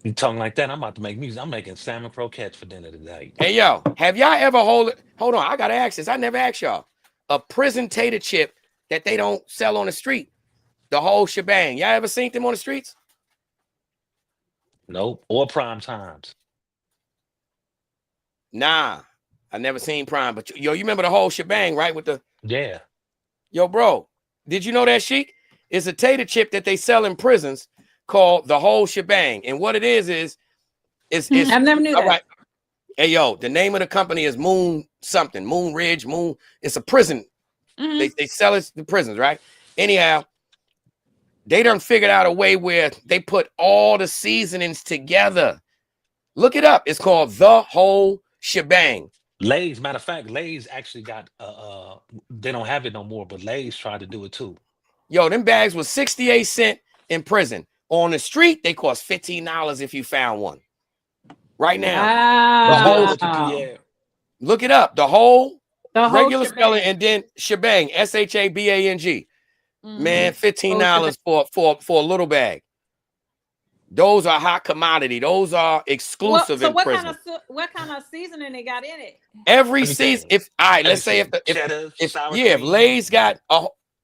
You talking like that? I'm about to make music. I'm making salmon croquettes for dinner today. Hey, yo, have y'all ever hold on? I gotta ask this. I never asked y'all. A prison tater chip that they don't sell on the street. The whole shebang. Y'all ever seen them on the streets? Nope. Or prime times. Nah, I never seen prime. But yo, you remember the whole shebang, right? With the Yo, bro, did you know that, Sheik? It's a tater chip that they sell in prisons called the whole shebang. And what it is I've never knew that. Right. Hey, yo, the name of the company is Moon something, Moon Ridge, Moon. It's a prison. They sell it to prisons, right? Anyhow, they done figured out a way where they put all the seasonings together. Look it up. It's called the whole shebang. Lay's, matter of fact, Lay's actually got they don't have it no more, but Lay's tried to do it too. Yo, them bags was 68 cents in prison. On the street, they cost $15 if you found one. Right now. Wow. Look it up. The whole regular shebang. spelling and then shebang, SHABANG. Man, $15 for a little bag. Those are hot commodity. Those are exclusive in prison. What kind of seasoning they got in it? Every season, let's say if Lay's got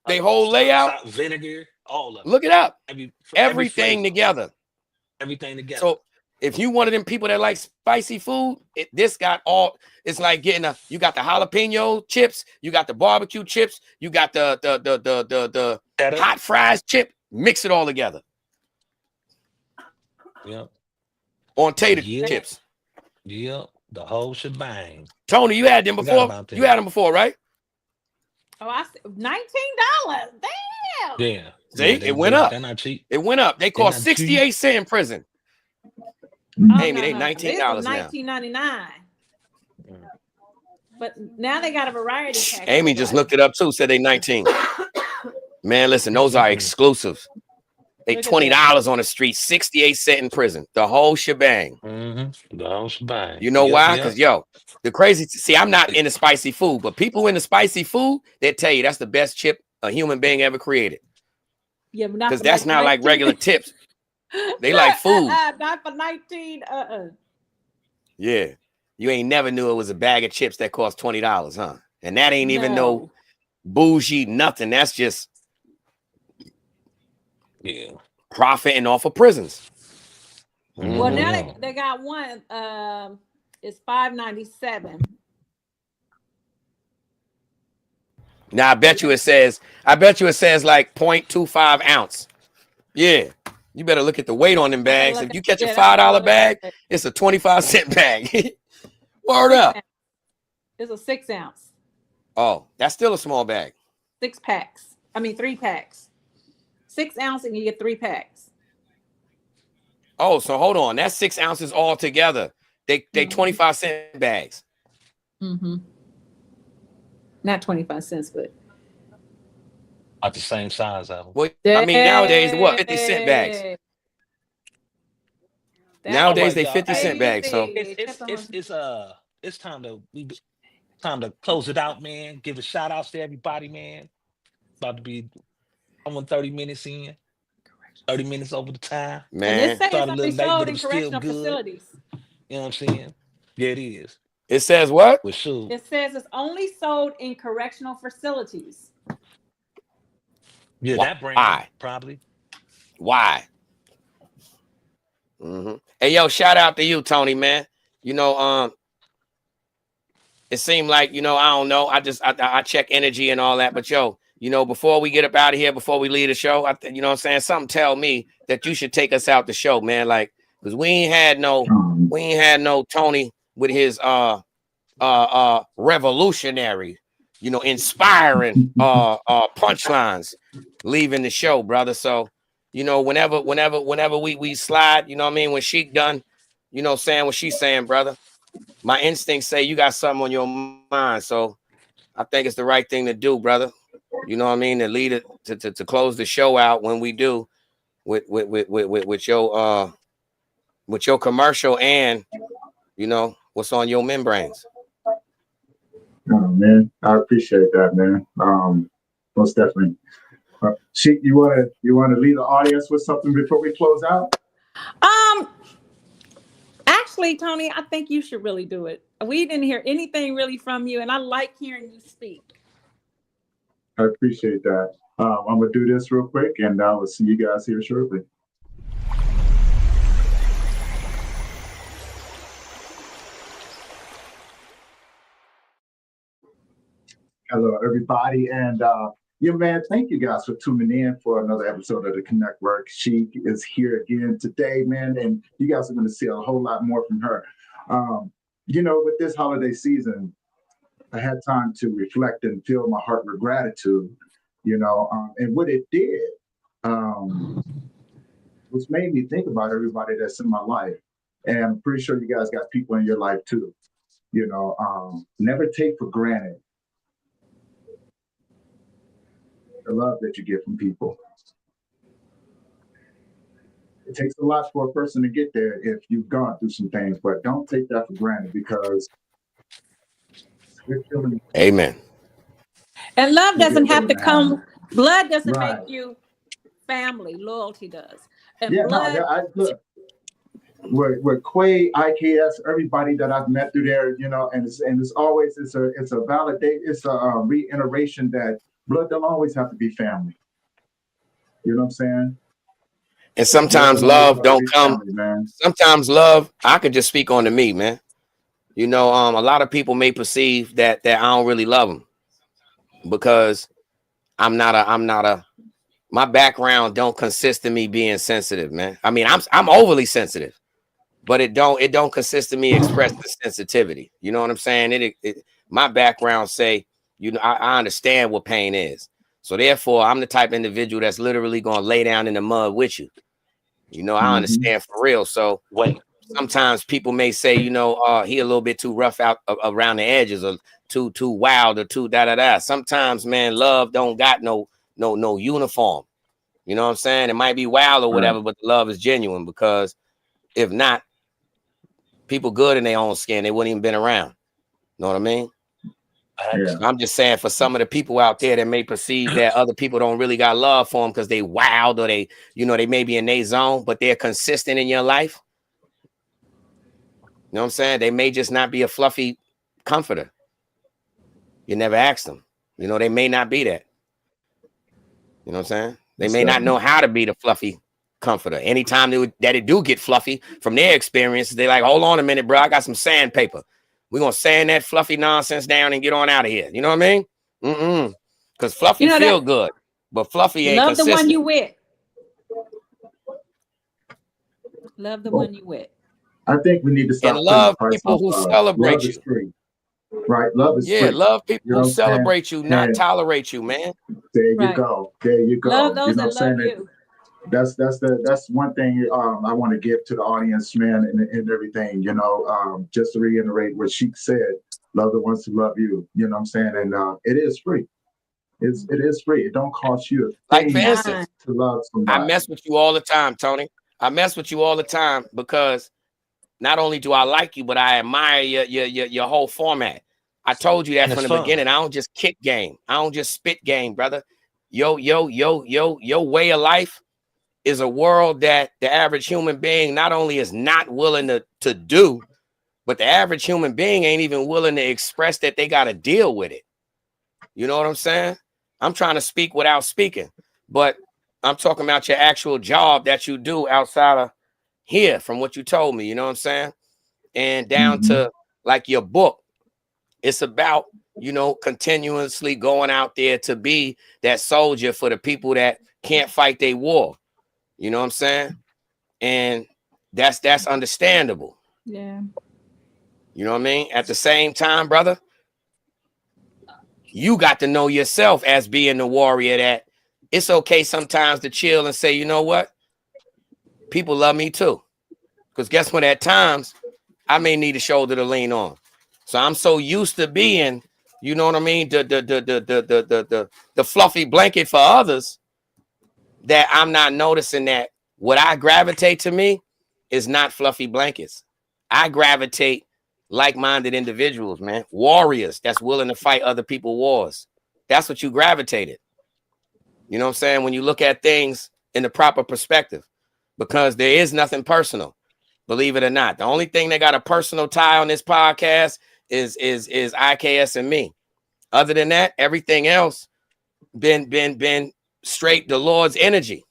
they whole layout, vinegar, all of it. Look it up. Everything together. Everything together. So if you one of them people that like spicy food, this got all. It's like getting you got the jalapeno chips, you got the barbecue chips, you got the hot fries chip. Mix it all together. Yep. On tater chips. Yep. The whole shebang. Tony, you had them before. You had them before, right? Oh, I see. $19. Damn. Yeah. See, it went up. They're not cheap. It went up. They cost 68 cents in prison. Amy, they $19 now. $19.99. But now they got a variety pack. Amy just looked it up too. Said they 19. Man, listen, those are exclusives. They $20 on the street, 68 cents in prison. The whole shebang. The whole shebang. You know why? Because the crazy. See, I'm not into spicy food, but people into spicy food, they tell you that's the best chip a human being ever created. Yeah, but because that's not like regular tips. They like food. Not for 19. Yeah, you ain't never knew it was a bag of chips that cost $20, huh? And that ain't even no bougie nothing. That's just profiting off of prisons. Well, now they got one. It's $5.97. Now I bet you it says like 0.25 ounce. Yeah. You better look at the weight on them bags. If you catch a $5 bag, it's a 25-cent bag. Word up. It's a 6 ounce. Oh, that's still a small bag. 6 packs. I mean 3 packs. 6 ounce and you get 3 packs. Oh, so hold on. That's 6 ounces all together. They 25-cent bags. Not 25 cents, but about the same size of them. Well, I mean, nowadays, what, 50-cent bags? Nowadays, they 50-cent bags. So it's time to close it out, man. Give a shout outs to everybody, man. About to be almost 30 minutes in. 30 minutes over the time. Man, and started a little late, but it's still good. Facilities. You know what I'm saying? Yeah, it is. It says what? It says it's only sold in correctional facilities. Yeah, that brand probably. Why? Hey, yo, shout out to you, Tony, man. You know, it seemed like, you know, I don't know. I check energy and all that. But yo, you know, before we get up out of here, before we leave the show, you know what I'm saying? Something tell me that you should take us out the show, man. Like, because we ain't had no Tony with his revolutionary, you know, inspiring punchlines leaving the show, brother. So, you know, whenever we slide, you know what I mean, when she done, you know, saying what she's saying, brother, my instincts say you got something on your mind. So I think it's the right thing to do, brother. You know what I mean? To lead it to close the show out when we do with your commercial and, you know, what's on your membranes. Oh man, I appreciate that, man. Most definitely. Sheik, you wanna leave the audience with something before we close out? Actually, Tony, I think you should really do it. We didn't hear anything really from you, and I like hearing you speak. I appreciate that. I'm gonna do this real quick, and I will see you guys here shortly. Hello, everybody, and yeah, man, thank you guys for tuning in for another episode of the Connect Work. She is here again today, man, and you guys are going to see a whole lot more from her. You know, with this holiday season, I had time to reflect and fill my heart with gratitude, you know, and what it did was made me think about everybody that's in my life. And I'm pretty sure you guys got people in your life too. You know, never take for granted the love that you get from people. It takes a lot for a person to get there if you've gone through some things, but don't take that for granted because we're feeling. Amen. And love doesn't have to come. Blood doesn't Right. make you family. Loyalty does. And Yeah, blood. no, look. With Quay, IKS, everybody that I've met through there, you know, and it's always it's a validate, it's a reiteration that blood don't always have to be family. You know what I'm saying? And sometimes love don't come. Family, sometimes love, I could just speak on to me, man. You know, a lot of people may perceive that I don't really love them because I'm not a my background don't consist of me being sensitive, man. I mean, I'm overly sensitive. But it don't consist of me expressing the sensitivity. You know what I'm saying? My background say, you know, I understand what pain is. So therefore, I'm the type of individual that's literally going to lay down in the mud with you. You know, I understand for real. So sometimes people may say, you know, he a little bit too rough out around the edges or too wild or too da. Sometimes, man, love don't got no uniform. You know what I'm saying? It might be wild or whatever, but the love is genuine because if not, people good in their own skin, they wouldn't even been around. Know what I mean? Yeah. So I'm just saying for some of the people out there that may perceive that other people don't really got love for them because they wild or they, you know, they may be in their zone, but they're consistent in your life. You know what I'm saying? They may just not be a fluffy comforter. You never asked them. You know, they may not be that. You know what I'm saying? They may not know how to be the fluffy comforter. Anytime that it do get fluffy from their experience, they like, hold on a minute, bro. I got some sandpaper. We're gonna sand that fluffy nonsense down and get on out of here. You know what I mean? Because fluffy feel good, but fluffy ain't consistent. Love the one you with. Love the one you with. I think we need to stop and love people who celebrate you. Free. Right, love is free. Love people who celebrate you, not tolerate you, man. There you go. There you go. Love those you know that love you. That's one thing I want to give to the audience, man, and everything. You know, just to reiterate what Sheik said: love the ones who love you. You know what I'm saying? And it is free. It is free. It don't cost you a thing to love somebody. I mess with you all the time, Tony. I mess with you all the time because not only do I like you, but I admire your whole format. I told you that from the beginning. I don't just kick game. I don't just spit game, brother. Your way of life is a world that the average human being not only is not willing to do, but the average human being ain't even willing to express that they got to deal with it. You know what I'm saying? I'm trying to speak without speaking, but I'm talking about your actual job that you do outside of here from what you told me, you know what I'm saying? And down to like your book. It's about, you know, continuously going out there to be that soldier for the people that can't fight their war. You know what I'm saying? And that's understandable. Yeah. You know what I mean? At the same time, brother, you got to know yourself as being the warrior that it's okay sometimes to chill and say, you know what? People love me too. Because guess what? At times, I may need a shoulder to lean on. So I'm so used to being, you know what I mean, the fluffy blanket for others that I'm not noticing that what I gravitate to me is not fluffy blankets. I gravitate like-minded individuals, man. Warriors that's willing to fight other people's wars. That's what you gravitated. You know what I'm saying? When you look at things in the proper perspective, because there is nothing personal, believe it or not. The only thing that got a personal tie on this podcast is IKS and me. Other than that, everything else been straight the Lord's energy,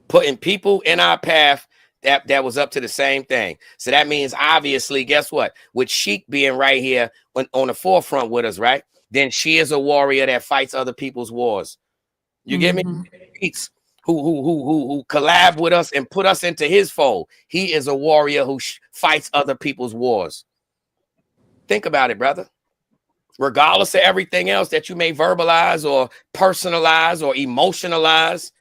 putting people in our path that was up to the same thing. So that means obviously, guess what? With Sheik being right here on the forefront with us, right? Then she is a warrior that fights other people's wars. You get me? Who collab with us and put us into his fold. He is a warrior who fights other people's wars. Think about it, brother. Regardless of everything else that you may verbalize or personalize or emotionalize,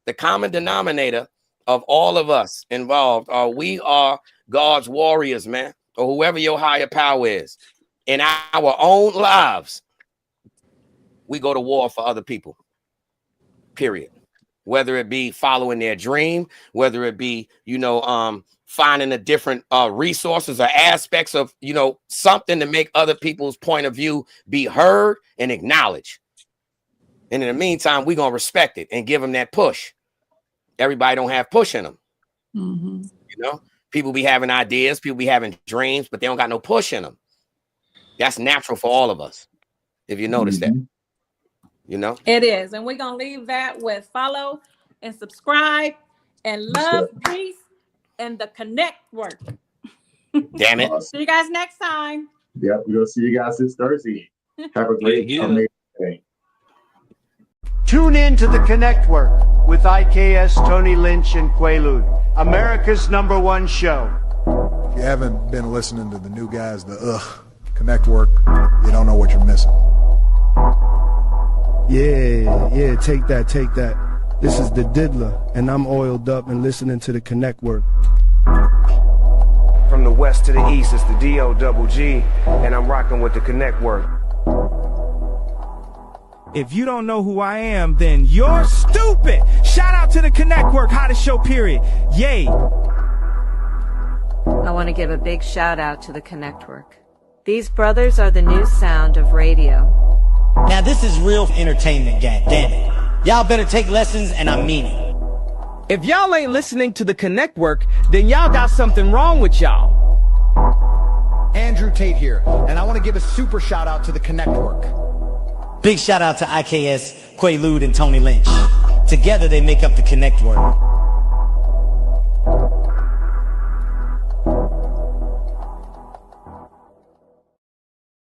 the common denominator of all of us involved we are God's warriors, man, or whoever your higher power is. In our own lives, we go to war for other people, period. Whether it be following their dream, whether it be, you know, finding a different resources or aspects of, you know, something to make other people's point of view be heard and acknowledged. And in the meantime, we're going to respect it and give them that push. Everybody don't have push in them. You know, people be having ideas, people be having dreams, but they don't got no push in them. That's natural for all of us. If you notice that, you know, it is. And we're going to leave that with follow and subscribe and love, peace, and the connect work. Damn it. See you guys next time. Yeah, we're going to see you guys this Thursday. Have a great, amazing day. Tune in to the Connect Work with IKS, Tony Lynch, and Quaalude, America's #1 show. If you haven't been listening to the new guys, the Connect Work, you don't know what you're missing. Yeah, take that. This is the Diddler, and I'm oiled up and listening to the Connect Work. From the west to the east, it's the DOGG, and I'm rocking with the Connect Work. If you don't know who I am, then you're stupid. Shout out to the Connect Work, hottest show, period. Yay. I want to give a big shout out to the Connect Work. These brothers are the new sound of radio. Now this is real entertainment, gang. Damn it. Y'all better take lessons, and I mean it. If y'all ain't listening to the Connect Work, then y'all got something wrong with y'all. Andrew Tate here, and I want to give a super shout out to the Connect Work. Big shout out to IKS, Quaalude, and Tony Lynch. Together they make up the Connect Work.